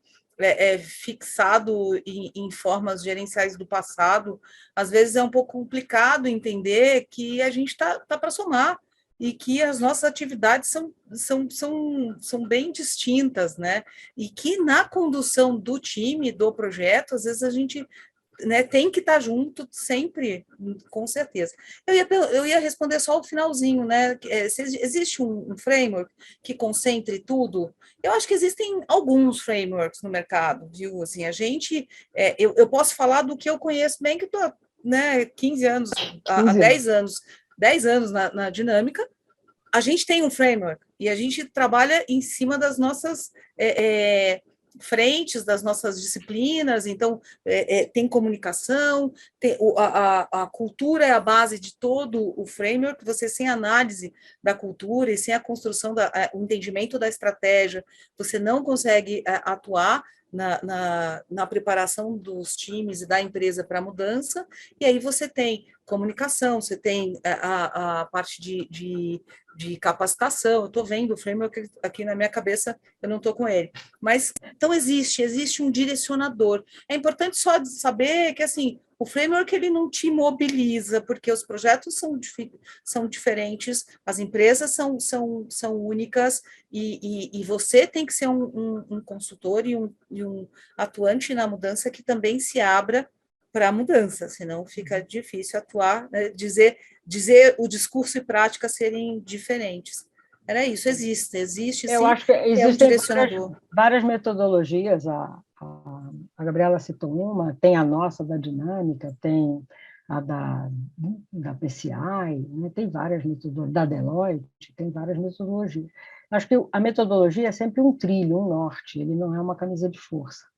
fixado em formas gerenciais do passado, às vezes é um pouco complicado entender que a gente tá para somar, e que as nossas atividades são bem distintas, né? E que na condução do time, do projeto, às vezes a gente, né, tem que estar junto sempre, com certeza. Eu ia responder só o finalzinho, né? Se existe um framework que concentre tudo, eu acho que existem alguns frameworks no mercado, viu? Assim, eu posso falar do que eu conheço bem, que estou, né, 15 anos, há 10 anos na Dinâmica. A gente tem um framework e a gente trabalha em cima das nossas frentes, das nossas disciplinas. Então, tem comunicação, a cultura é a base de todo o framework. Você, sem análise da cultura e sem a construção, o entendimento da estratégia, você não consegue atuar na preparação dos times e da empresa para a mudança. E aí você tem comunicação, você tem a parte de capacitação. Eu estou vendo o framework aqui na minha cabeça, eu não estou com ele. Mas, então, existe um direcionador. É importante só saber que, assim, o framework ele não te mobiliza, porque os projetos são diferentes, as empresas são únicas, e você tem que ser um consultor e um atuante na mudança que também se abra para a mudança, senão fica difícil atuar, né, dizer o discurso e prática serem diferentes. Era isso, existe Eu sim, acho que existem um direcionador. várias metodologias, a Gabriela citou uma, tem a nossa da Dinâmica, tem a da PCI, né, tem várias metodologias, da Deloitte, tem várias metodologias. Acho que a metodologia é sempre um trilho, um norte, ele não é uma camisa de força.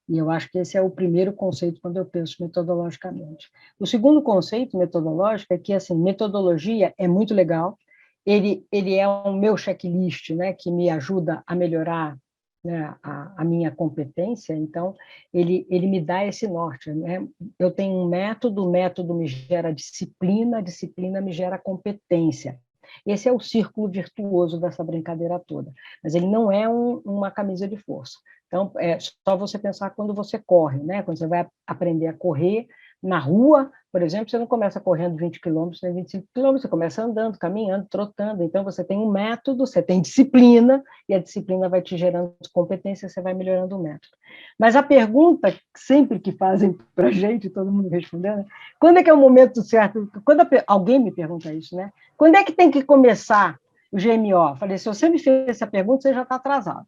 E eu acho que esse é o primeiro conceito quando eu penso metodologicamente. O segundo conceito metodológico é que, assim, metodologia é muito legal, ele é um meu checklist, né, que me ajuda a melhorar, né, a minha competência, então ele me dá esse norte, né? Eu tenho um método, o método me gera disciplina, a disciplina me gera competência. Esse é o círculo virtuoso dessa brincadeira toda, mas ele não é uma camisa de força. Então, é só você pensar quando você corre, né? Quando você vai aprender a correr na rua, por exemplo, você não começa correndo 20 quilômetros, nem 25 quilômetros, você começa andando, caminhando, trotando. Então, você tem um método, você tem disciplina, e a disciplina vai te gerando competência, você vai melhorando o método. Mas a pergunta, sempre que fazem para a gente, todo mundo respondendo, quando é que é o momento certo? Quando alguém me pergunta isso, né? Quando é que tem que começar o GMO? Falei, se você me fez essa pergunta, você já está atrasado.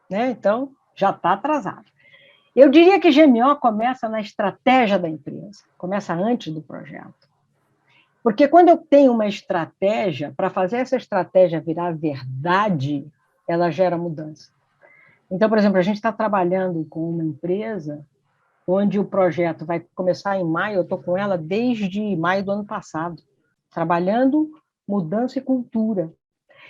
Né? Então, já está atrasado. Eu diria que GMO começa na estratégia da empresa, começa antes do projeto. Porque quando eu tenho uma estratégia, para fazer essa estratégia virar verdade, ela gera mudança. Então, por exemplo, a gente está trabalhando com uma empresa onde o projeto vai começar em maio, eu estou com ela desde maio do ano passado, trabalhando mudança e cultura.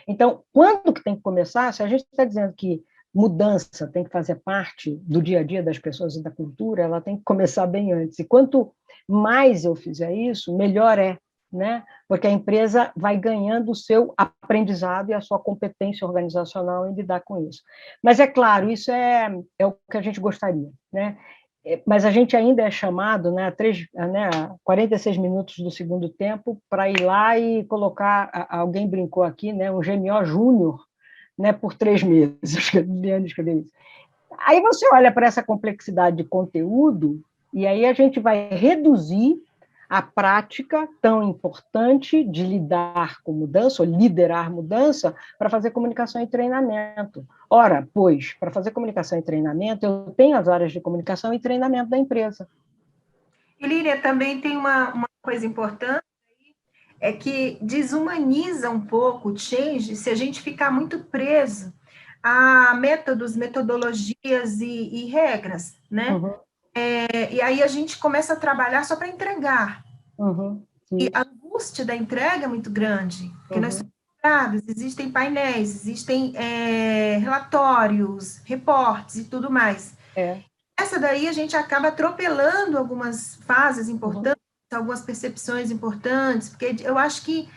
Então, quando que tem que começar? Se a gente está dizendo que mudança tem que fazer parte do dia a dia das pessoas e da cultura, ela tem que começar bem antes. E quanto mais eu fizer isso, melhor é, né? Porque a empresa vai ganhando o seu aprendizado e a sua competência organizacional em lidar com isso. Mas, é claro, isso é o que a gente gostaria, né? Mas a gente ainda é chamado, né, a 46 minutos do segundo tempo para ir lá e colocar, alguém brincou aqui, né, um GMO Júnior, né, por 3 meses. Acho que a Liliane escreveu isso. Aí você olha para essa complexidade de conteúdo e aí a gente vai reduzir a prática tão importante de lidar com mudança, ou liderar mudança, para fazer comunicação e treinamento. Ora, pois, para fazer comunicação e treinamento, eu tenho as áreas de comunicação e treinamento da empresa. E, Lília, também tem uma coisa importante, é que desumaniza um pouco o change se a gente ficar muito preso a métodos, metodologias e regras, né? Uhum. E aí a gente começa a trabalhar só para entregar. Uhum. E a angústia da entrega é muito grande, porque nós somos cobrados, existem painéis, existem relatórios, reportes e tudo mais. Essa daí a gente acaba atropelando algumas fases importantes, algumas percepções importantes, porque eu acho que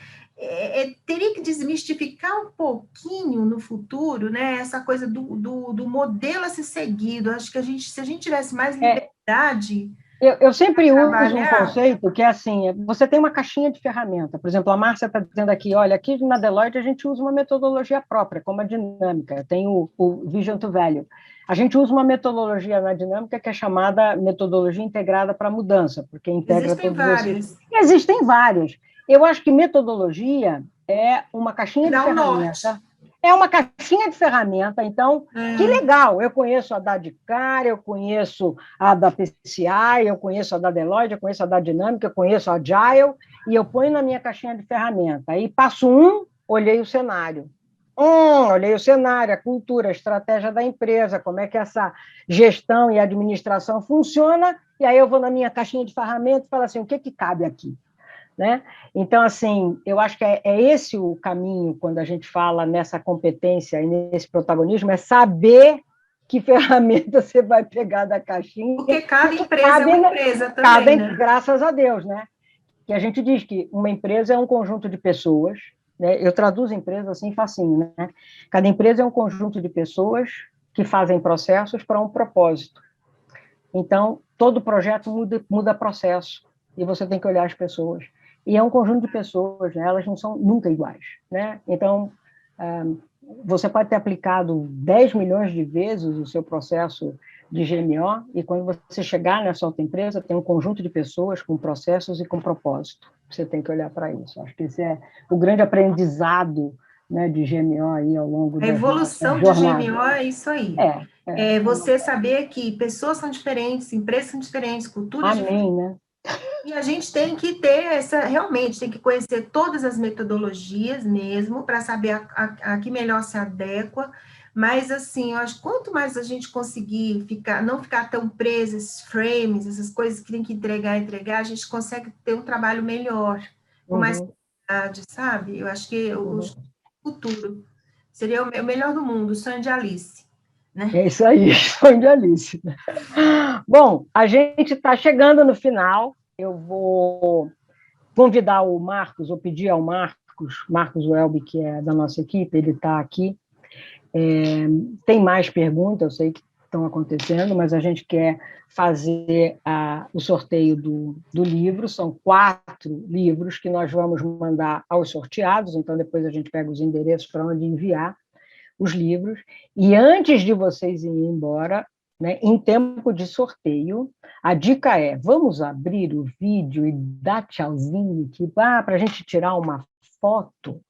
teria que desmistificar um pouquinho no futuro, né, essa coisa do modelo a ser seguido. Acho que se a gente tivesse mais liberdade... Eu sempre uso um conceito que é assim, você tem uma caixinha de ferramenta, por exemplo, a Márcia está dizendo aqui, olha, aqui na Deloitte a gente usa uma metodologia própria, como a dinâmica, tem o Vision to Value. A gente usa uma metodologia na dinâmica que é chamada metodologia integrada para mudança, porque integra todos esses... Existem várias. Eu acho que metodologia é uma caixinha de ferramenta. É uma caixinha de ferramenta, então, que legal, eu conheço a da Dicar, eu conheço a da PCI, eu conheço a da Deloitte, eu conheço a da Dinâmica, eu conheço a Agile, e eu ponho na minha caixinha de ferramenta. Aí passo olhei o cenário. Olhei o cenário, a cultura, a estratégia da empresa, como é que essa gestão e administração funciona, e aí eu vou na minha caixinha de ferramenta e falo assim, o que cabe aqui? Né? Então, assim, eu acho que é esse o caminho quando a gente fala nessa competência e nesse protagonismo, é saber que ferramenta você vai pegar da caixinha. Porque cada empresa é uma empresa também, né? Graças a Deus, né? Que a gente diz que uma empresa é um conjunto de pessoas, né? Eu traduzo empresa assim facinho, né? Cada empresa é um conjunto de pessoas que fazem processos para um propósito. Então, todo projeto muda processo, e você tem que olhar as pessoas. E é um conjunto de pessoas, né? Elas não são nunca iguais, né? Então, você pode ter aplicado 10 milhões de vezes o seu processo de GMO, e quando você chegar nessa outra empresa, tem um conjunto de pessoas com processos e com propósito. Você tem que olhar para isso. Acho que esse é o grande aprendizado, né, de GMO aí ao longo da evolução de GMO é isso aí. É você saber que pessoas são diferentes, empresas são diferentes, culturas diferentes. Né? E a gente tem que ter realmente tem que conhecer todas as metodologias mesmo, para saber a que melhor se adequa, mas assim, eu acho que quanto mais a gente conseguir não ficar tão preso a esses frames, essas coisas que tem que entregar, a gente consegue ter um trabalho melhor, com mais qualidade, sabe? Eu acho que o futuro seria o melhor do mundo, o sonho de Alice. Né? É isso aí, sonho de Alice. Bom, a gente está chegando no final. Eu vou convidar o Marcos, ou pedir ao Marcos Welby, que é da nossa equipe, ele está aqui. Tem mais perguntas, eu sei que estão acontecendo, mas a gente quer fazer o sorteio do livro. São 4 livros que nós vamos mandar aos sorteados, então depois a gente pega os endereços para onde enviar os livros. E antes de vocês irem embora, né, em tempo de sorteio, a dica é, vamos abrir o vídeo e dar tchauzinho, para a gente tirar uma foto,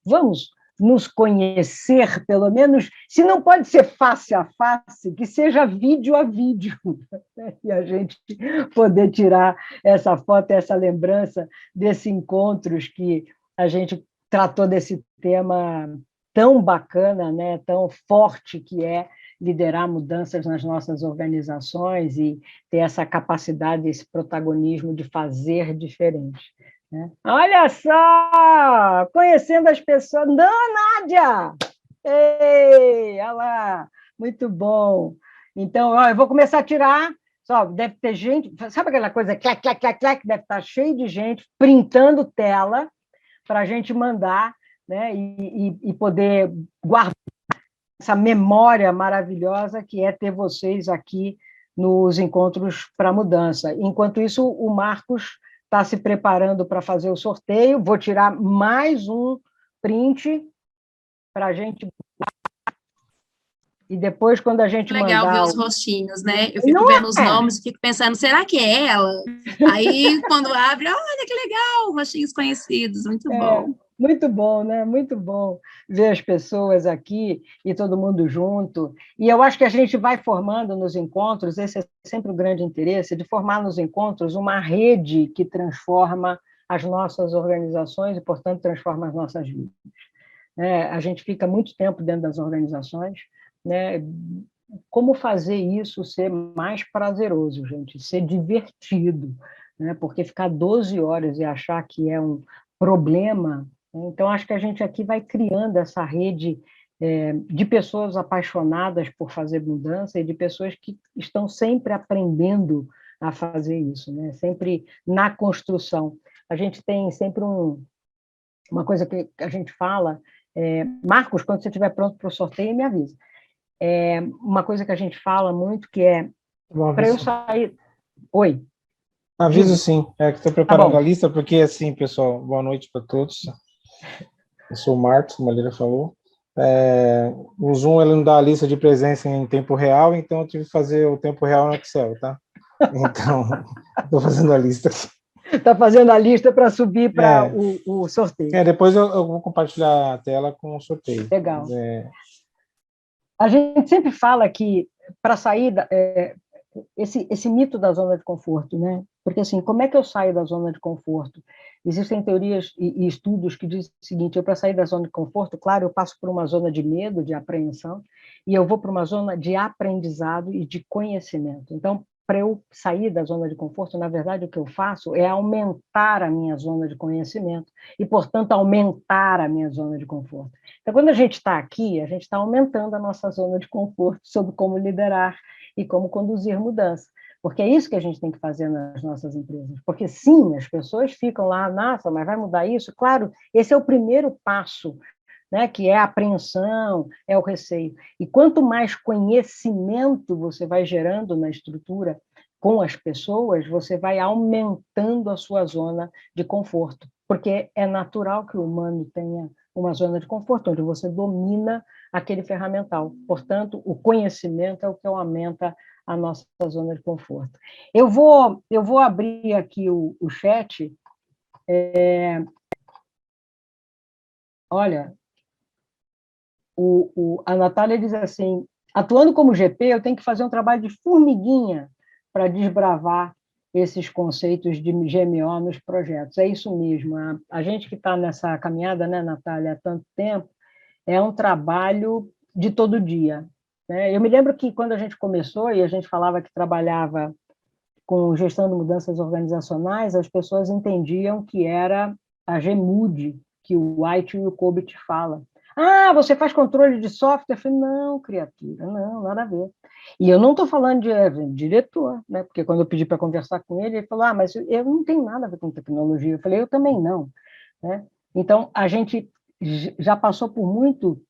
vamos nos conhecer, pelo menos, se não pode ser face a face, que seja vídeo a vídeo, né, e a gente poder tirar essa foto, essa lembrança desses encontros que a gente tratou desse tema tão bacana, né, tão forte que é liderar mudanças nas nossas organizações e ter essa capacidade, esse protagonismo de fazer diferente. Né? Olha só! Conhecendo as pessoas. Não, Nádia! Ei, olha lá! Muito bom! Então, eu vou começar a tirar. Só, deve ter gente... Sabe aquela coisa, clac, clac, clac, clac? Deve estar cheio de gente printando tela para a gente mandar, né, e poder guardar essa memória maravilhosa que é ter vocês aqui nos encontros para mudança. Enquanto isso, o Marcos está se preparando para fazer o sorteio. Vou tirar mais um print para a gente... E depois, quando a gente legal mandar... ver os rostinhos, né? Eu fico vendo os nomes e fico pensando, será que é ela? Aí, quando abre, olha que legal, rostinhos conhecidos, muito bom. Muito bom, né? Muito bom ver as pessoas aqui e todo mundo junto. E eu acho que a gente vai formando nos encontros, esse é sempre o grande interesse, de formar nos encontros uma rede que transforma as nossas organizações e, portanto, transforma as nossas vidas. A gente fica muito tempo dentro das organizações, né? Como fazer isso ser mais prazeroso, gente? Ser divertido, né? Porque ficar 12 horas e achar que é um problema, né? Então, acho que a gente aqui vai criando essa rede de pessoas apaixonadas por fazer mudança e de pessoas que estão sempre aprendendo a fazer isso, né? Sempre na construção. A gente tem sempre uma coisa que a gente fala, Marcos, quando você estiver pronto para o sorteio, me avisa. Uma coisa que a gente fala muito que é, para eu sair... Oi? Aviso sim, que estou preparando Tá a lista, porque assim, pessoal, boa noite para todos. Eu sou o Marcos, como a Lira falou. O Zoom ele não dá a lista de presença em tempo real, então eu tive que fazer o tempo real no Excel, tá? Então, estou fazendo a lista aqui. Está fazendo a lista para subir para o sorteio. Depois eu vou compartilhar a tela com o sorteio. Legal. A gente sempre fala que, para sair, esse mito da zona de conforto, né? Porque, assim, como é que eu saio da zona de conforto? Existem teorias e estudos que dizem o seguinte: para sair da zona de conforto, claro, eu passo por uma zona de medo, de apreensão, e eu vou para uma zona de aprendizado e de conhecimento. Então, para eu sair da zona de conforto, na verdade, o que eu faço é aumentar a minha zona de conhecimento e, portanto, aumentar a minha zona de conforto. Então, quando a gente está aqui, a gente está aumentando a nossa zona de conforto sobre como liderar e como conduzir mudança. Porque é isso que a gente tem que fazer nas nossas empresas. Porque, sim, as pessoas ficam lá, nossa, mas vai mudar isso? Claro, esse é o primeiro passo, né, que é a apreensão, é o receio. E quanto mais conhecimento você vai gerando na estrutura com as pessoas, você vai aumentando a sua zona de conforto, porque é natural que o humano tenha uma zona de conforto, onde você domina aquele ferramental. Portanto, o conhecimento é o que aumenta a nossa zona de conforto. Eu vou abrir aqui o chat. Olha, a Natália diz assim: atuando como GP, eu tenho que fazer um trabalho de formiguinha para desbravar esses conceitos de GMO nos projetos. É isso mesmo. A gente que está nessa caminhada, né, Natália, há tanto tempo, é um trabalho de todo dia, né? Eu me lembro que, quando a gente começou e a gente falava que trabalhava com gestão de mudanças organizacionais, as pessoas entendiam que era a GMUD, que o White e o Colbert falam. Ah, você faz controle de software? Eu falei, não, criatura, não, nada a ver. E eu não estou falando de diretor, né? Porque quando eu pedi para conversar com ele, ele falou, mas eu não tenho nada a ver com tecnologia. Eu falei, eu também não, né? Então, a gente já passou por muito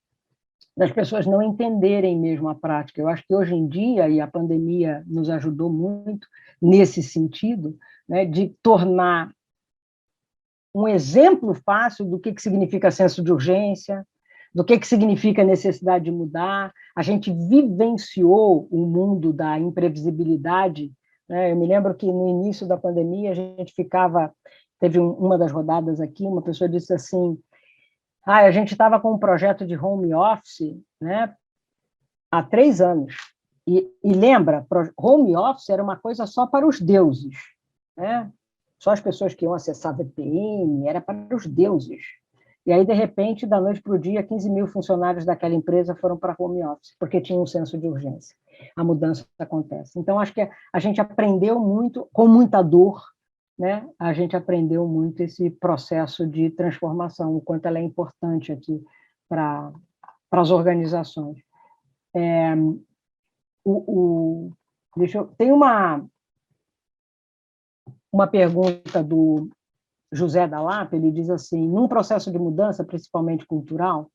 das pessoas não entenderem mesmo a prática. Eu acho que hoje em dia, e a pandemia nos ajudou muito nesse sentido, né, de tornar um exemplo fácil do que significa senso de urgência, do que significa necessidade de mudar. A gente vivenciou o mundo da imprevisibilidade, né? Eu me lembro que, no início da pandemia, a gente teve uma das rodadas aqui, uma pessoa disse assim, a gente estava com um projeto de home office, né, há 3 anos, e lembra, home office era uma coisa só para os deuses, né? Só as pessoas que iam acessar VPN, era para os deuses. E aí, de repente, da noite para o dia, 15 mil funcionários daquela empresa foram para home office, porque tinha um senso de urgência. A mudança acontece. Então, acho que a gente aprendeu muito, com muita dor, né? A gente aprendeu muito esse processo de transformação, o quanto ela é importante aqui para as organizações. Tem uma pergunta do José da Lapa, ele diz assim, num processo de mudança, principalmente cultural,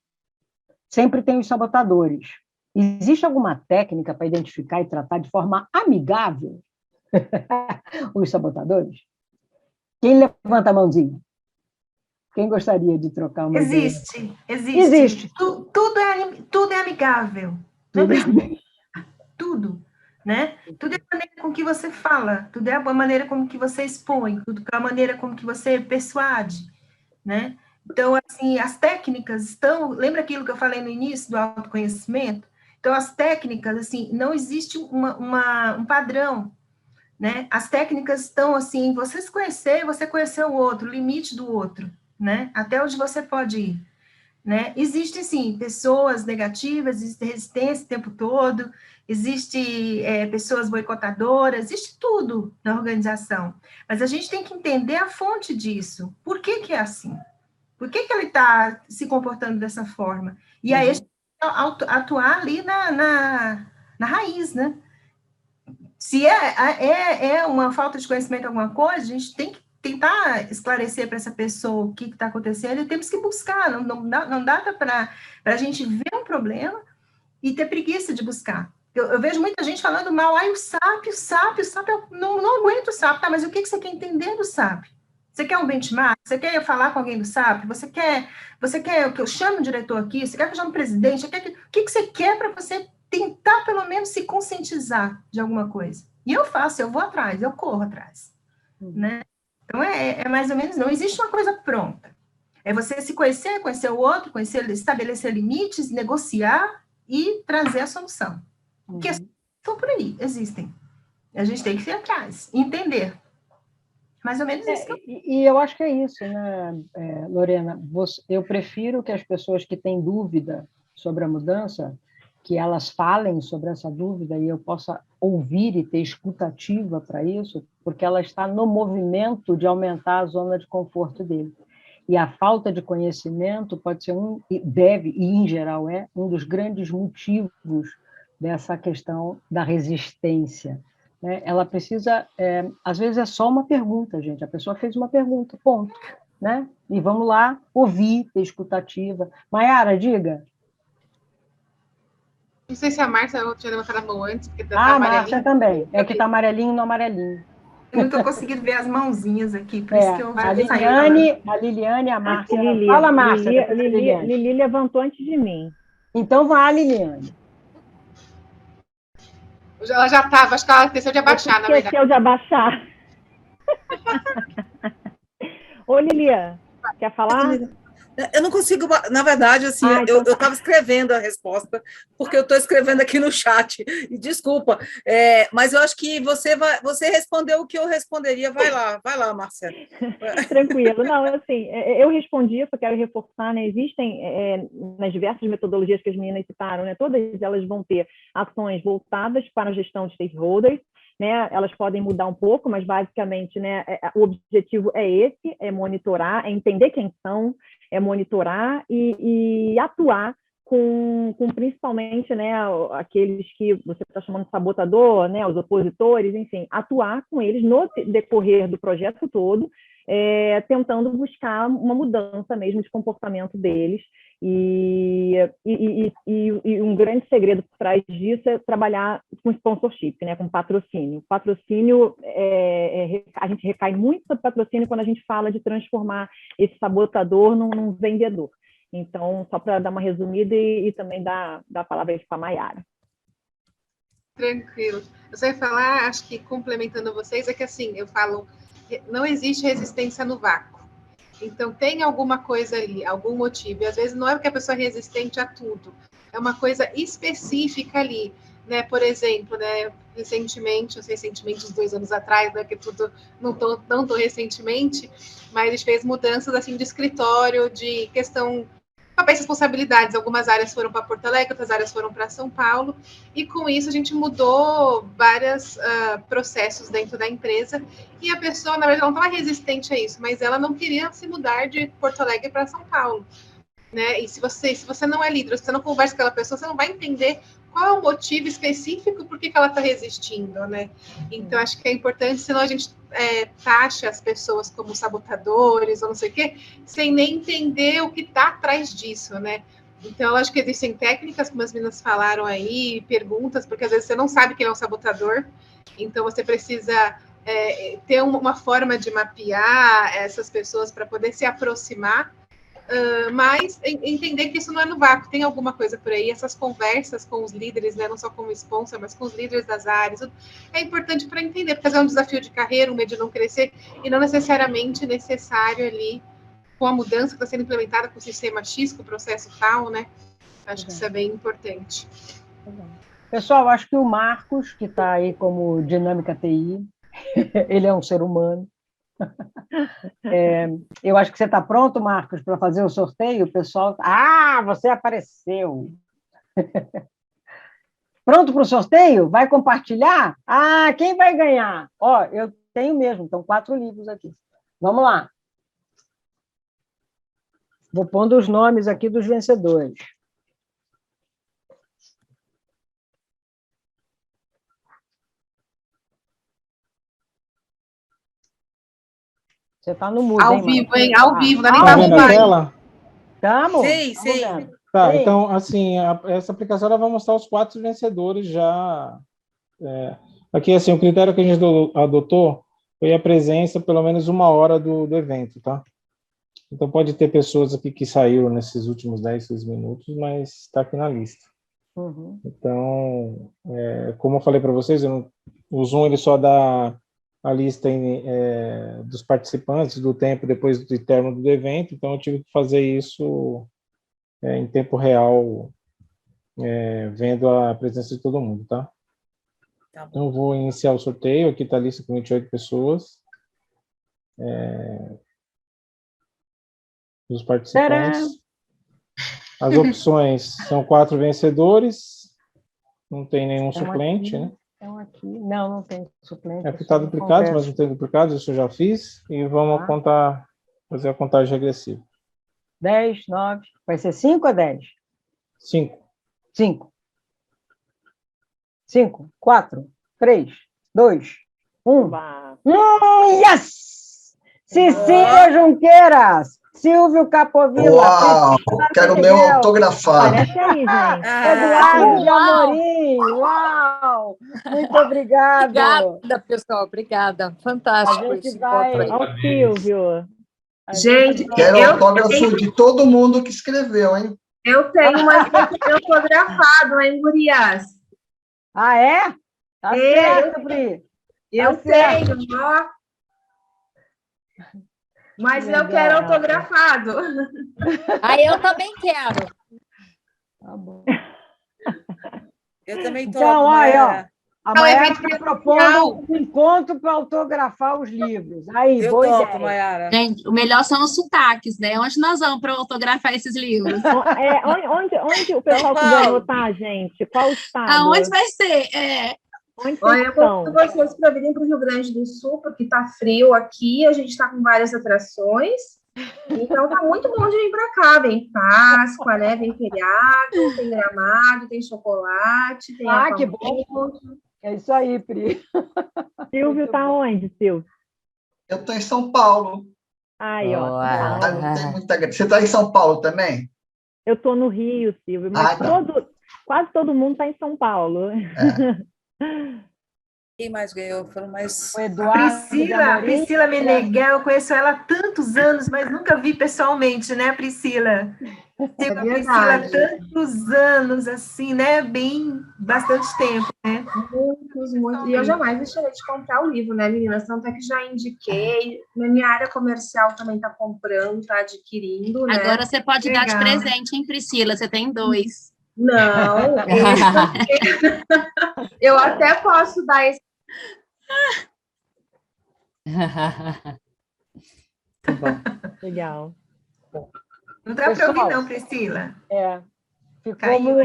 sempre tem os sabotadores. Existe alguma técnica para identificar e tratar de forma amigável os sabotadores? Quem levanta a mãozinha? Quem gostaria de trocar uma ideia? Existe. Tudo é amigável. Tudo, né? Tudo é a maneira com que você fala, tudo é a maneira como que você expõe, tudo é a maneira como que você persuade, né? Então, assim, as técnicas estão... Lembra aquilo que eu falei no início do autoconhecimento? Então, as técnicas, assim, não existe um padrão, né? As técnicas estão, assim, você se conhecer, você conhecer o outro, o limite do outro, né? Até onde você pode ir. né? Existem, sim, pessoas negativas, existe resistência o tempo todo, existe pessoas boicotadoras, existe tudo na organização. Mas a gente tem que entender a fonte disso. Por que que é assim? Por que que ele está se comportando dessa forma? E aí a gente tem que atuar ali na raiz, né? Se é uma falta de conhecimento de alguma coisa, a gente tem que tentar esclarecer para essa pessoa o que está acontecendo e temos que buscar, não dá para a gente ver um problema e ter preguiça de buscar. Eu vejo muita gente falando mal, o SAP, eu não aguento o SAP, tá, mas o que você quer entender do SAP? Você quer um benchmark? Você quer falar com alguém do SAP? Você quer que eu chame o diretor aqui? Você quer que eu chame o presidente? O que você quer para você tentar, pelo menos, se conscientizar de alguma coisa? E eu faço, eu vou atrás, eu corro atrás, né? Então, é mais ou menos, não existe uma coisa pronta. É você se conhecer o outro, estabelecer limites, negociar e trazer a solução. Porque estão por aí, existem. A gente tem que ir atrás, entender. Mais ou menos isso. E eu acho que é isso, né, Lorena? Eu prefiro que as pessoas que têm dúvida sobre a mudança, que elas falem sobre essa dúvida e eu possa ouvir e ter escutativa para isso, porque ela está no movimento de aumentar a zona de conforto dele. E a falta de conhecimento pode ser deve, e em geral um dos grandes motivos dessa questão da resistência. Né? Ela precisa, às vezes é só uma pergunta, gente, a pessoa fez uma pergunta, ponto. Né? E vamos lá ouvir, ter escutativa. Maiara, diga. Não sei se a Márcia tinha levantado a mão antes, porque a Márcia também, é o que está amarelinho no amarelinho. Eu não estou conseguindo ver as mãozinhas aqui, por isso que eu a Liliane e a Márcia. Fala, Márcia. Lili levantou antes de mim. Então vai, Liliane. Ela já estava, acho que ela esqueceu de abaixar, na verdade. Esqueceu de abaixar. Ô, Lilian, quer falar? Eu não consigo, na verdade, assim, eu estava escrevendo a resposta, porque eu estou escrevendo aqui no chat, e desculpa, mas eu acho que você respondeu o que eu responderia, vai lá, Marcelo. Tranquilo, não, assim, eu respondi, eu quero reforçar, né, existem, nas diversas metodologias que as meninas citaram, né, todas elas vão ter ações voltadas para a gestão de stakeholders, né, elas podem mudar um pouco, mas basicamente, né, o objetivo é esse, é monitorar, é entender quem são, é monitorar e atuar com principalmente, né, aqueles que você está chamando de sabotador, né, os opositores, enfim, atuar com eles no decorrer do projeto todo, tentando buscar uma mudança mesmo de comportamento deles. E um grande segredo por trás disso é trabalhar com sponsorship, né, com patrocínio. Patrocínio, a gente recai muito sobre patrocínio quando a gente fala de transformar esse sabotador num vendedor. Então, só para dar uma resumida e também dar a palavra para a Maiara. Tranquilo. Eu só ia falar, acho que complementando vocês, é que assim, eu falo, não existe resistência no vácuo. Então, tem alguma coisa ali, algum motivo. E, às vezes, não é porque a pessoa é resistente a tudo. É uma coisa específica ali. Né? Por exemplo, né, recentemente, uns 2 anos atrás, né, que tudo não tão recentemente, mas a gente fez mudanças assim, de escritório, de questão papéis e responsabilidades. Algumas áreas foram para Porto Alegre, outras áreas foram para São Paulo, e com isso a gente mudou vários processos dentro da empresa, e a pessoa, na verdade, não estava resistente a isso, mas ela não queria se mudar de Porto Alegre para São Paulo. Né? E se você não é líder, se você não conversa com aquela pessoa, você não vai entender qual é o motivo específico por que ela está resistindo, né? Então, acho que é importante, senão a gente taxa as pessoas como sabotadores ou não sei o quê, sem nem entender o que está atrás disso, né? Então, eu acho que existem técnicas, como as meninas falaram aí, perguntas, porque às vezes você não sabe quem é um sabotador, então você precisa ter uma forma de mapear essas pessoas para poder se aproximar, mas entender que isso não é no vácuo, tem alguma coisa por aí, essas conversas com os líderes, né, não só como sponsor, mas com os líderes das áreas, é importante para entender, porque é um desafio de carreira, um medo de não crescer, e não necessariamente necessário ali, com a mudança que está sendo implementada com o sistema X, com o processo tal, né, acho que isso é bem importante. Pessoal, acho que o Marcos, que está aí como Dinâmica TI, ele é um ser humano, Eu acho que você está pronto, Marcos, para fazer o sorteio. O pessoal... Ah, você apareceu! Pronto para o sorteio? Vai compartilhar? Ah, quem vai ganhar? Ó, eu tenho mesmo, então 4 livros aqui. Vamos lá. Vou pondo os nomes aqui dos vencedores. Você está no mudo, Ao hein, vivo, Marcos? hein? Ao vivo, não é nem Tá para vendo a tela? Estamos? Sei, sei. Tá, Sim. então, assim, essa aplicação ela vai mostrar os 4 vencedores já. Aqui, assim, o critério que a gente adotou foi a presença pelo menos 1 hora do evento, tá? Então, pode ter pessoas aqui que saíram nesses últimos 10, 15 minutos, mas está aqui na lista. Uhum. Então, como eu falei para vocês, o Zoom ele só dá a lista dos participantes, do tempo depois do término do evento, então eu tive que fazer isso em tempo real, vendo a presença de todo mundo, tá? Tá bom. Então, eu vou iniciar o sorteio, aqui está a lista com 28 pessoas. Os participantes. As opções são 4 vencedores, não tem nenhum suplente, né? Então, aqui. Não, não tem suplente. Aqui está duplicados, mas não tem duplicados, isso eu já fiz. E vamos fazer a contagem regressiva. 10, 9. Vai ser 5 ou 10? 5. 5. 5, 4, 3, 2, 1. Yes! Cecília Junqueiras, Silvio Capovilla. Uau! Quero o meu autografado. Aparece aí, gente. Eduardo de Amorim. Uau! Muito obrigado. Obrigada, pessoal. Obrigada. A Fantástico gente esse vai... encontro aí. Ó o Silvio. Gente, Quero eu autógrafo de todo mundo que escreveu, hein? tenho mais autografado, hein, gurias? Ah, é? Tá certo, Pri. Eu tenho, ó. Mas eu quero autografado. Eu também quero. Tá bom. Eu também topo, Então, Mayara. a Mayara está propondo um encontro para autografar os livros. Aí, Eu boa topo, ideia. Mayara. Gente, o melhor são os sotaques, né? Onde nós vamos para autografar esses livros? Onde o pessoal quiser anotar, gente? Qual estado? Aonde vai ser? Onde Olha, eu estão? convido vocês para virem para o Rio Grande do Sul, porque está frio aqui, a gente está com várias atrações. Então tá muito bom de vir para cá. Vem Páscoa, né? Vem feriado, tem Gramado, tem chocolate, tem que bom. É isso aí, Pri. Silvio tá onde, Silvio? Eu estou em São Paulo. Aí, ó. Não tem muita... Você está em São Paulo também? Eu tô no Rio, Silvio, mas quase todo mundo tá em São Paulo. Quem mais ganhou? Foram mais... O Eduardo Priscila Meneghel, eu conheço ela há tantos anos, mas nunca vi pessoalmente, né, Priscila? Sigo a Priscila há tantos anos, assim, né? Bastante tempo, né? Muitos. E eu jamais deixarei de comprar o livro, né, meninas? Tanto é que já indiquei. Na minha área comercial também está comprando, está adquirindo, né? Agora você pode dar de presente, hein, Priscila? Você tem 2. Não, eu até posso dar esse. Tá bom. Legal. Não dá para ouvir, não, Priscila.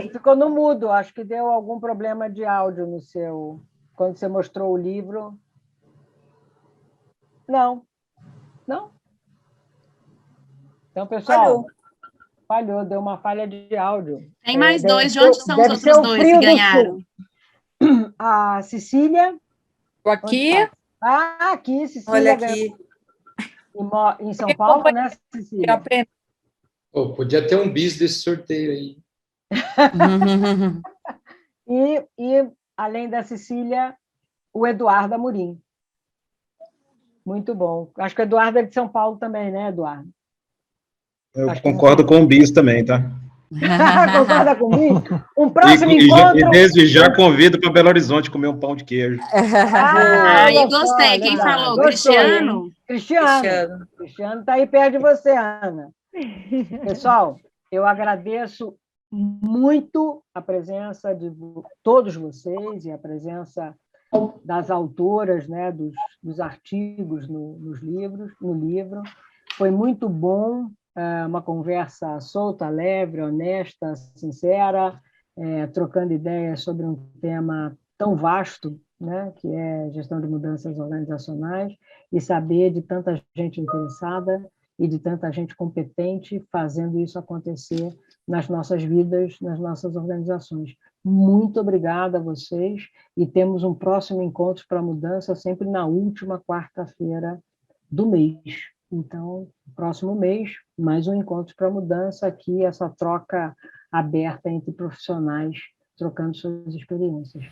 Ficou no mudo. Acho que deu algum problema de áudio no seu... Quando você mostrou o livro. Não. Então, pessoal... Falhou, deu uma falha de áudio. Tem mais 2, de onde são os outros 2 que ganharam? A Cecília. Tô aqui. Aqui, Cecília. Olha aqui. Em São Paulo, né, Cecília? Podia ter um bis desse sorteio aí. E, além da Cecília, o Eduardo Amorim. Muito bom. Acho que o Eduardo é de São Paulo também, né, Eduardo? Eu concordo com o bis também, tá? Concorda comigo? Um próximo encontro... E desde já convido para Belo Horizonte comer um pão de queijo. Eu gostei. Quem falou? Gostou, Cristiano? Cristiano está aí perto de você, Ana. Pessoal, eu agradeço muito a presença de todos vocês e a presença das autoras, né, dos artigos no livro. Foi muito bom, uma conversa solta, leve, honesta, sincera, trocando ideias sobre um tema tão vasto, né, que é gestão de mudanças organizacionais, e saber de tanta gente interessada e de tanta gente competente fazendo isso acontecer nas nossas vidas, nas nossas organizações. Muito obrigada a vocês, e temos um próximo Encontros para a Mudança sempre na última quarta-feira do mês. Então, próximo mês, mais um Encontros para a Mudança, aqui essa troca aberta entre profissionais, trocando suas experiências.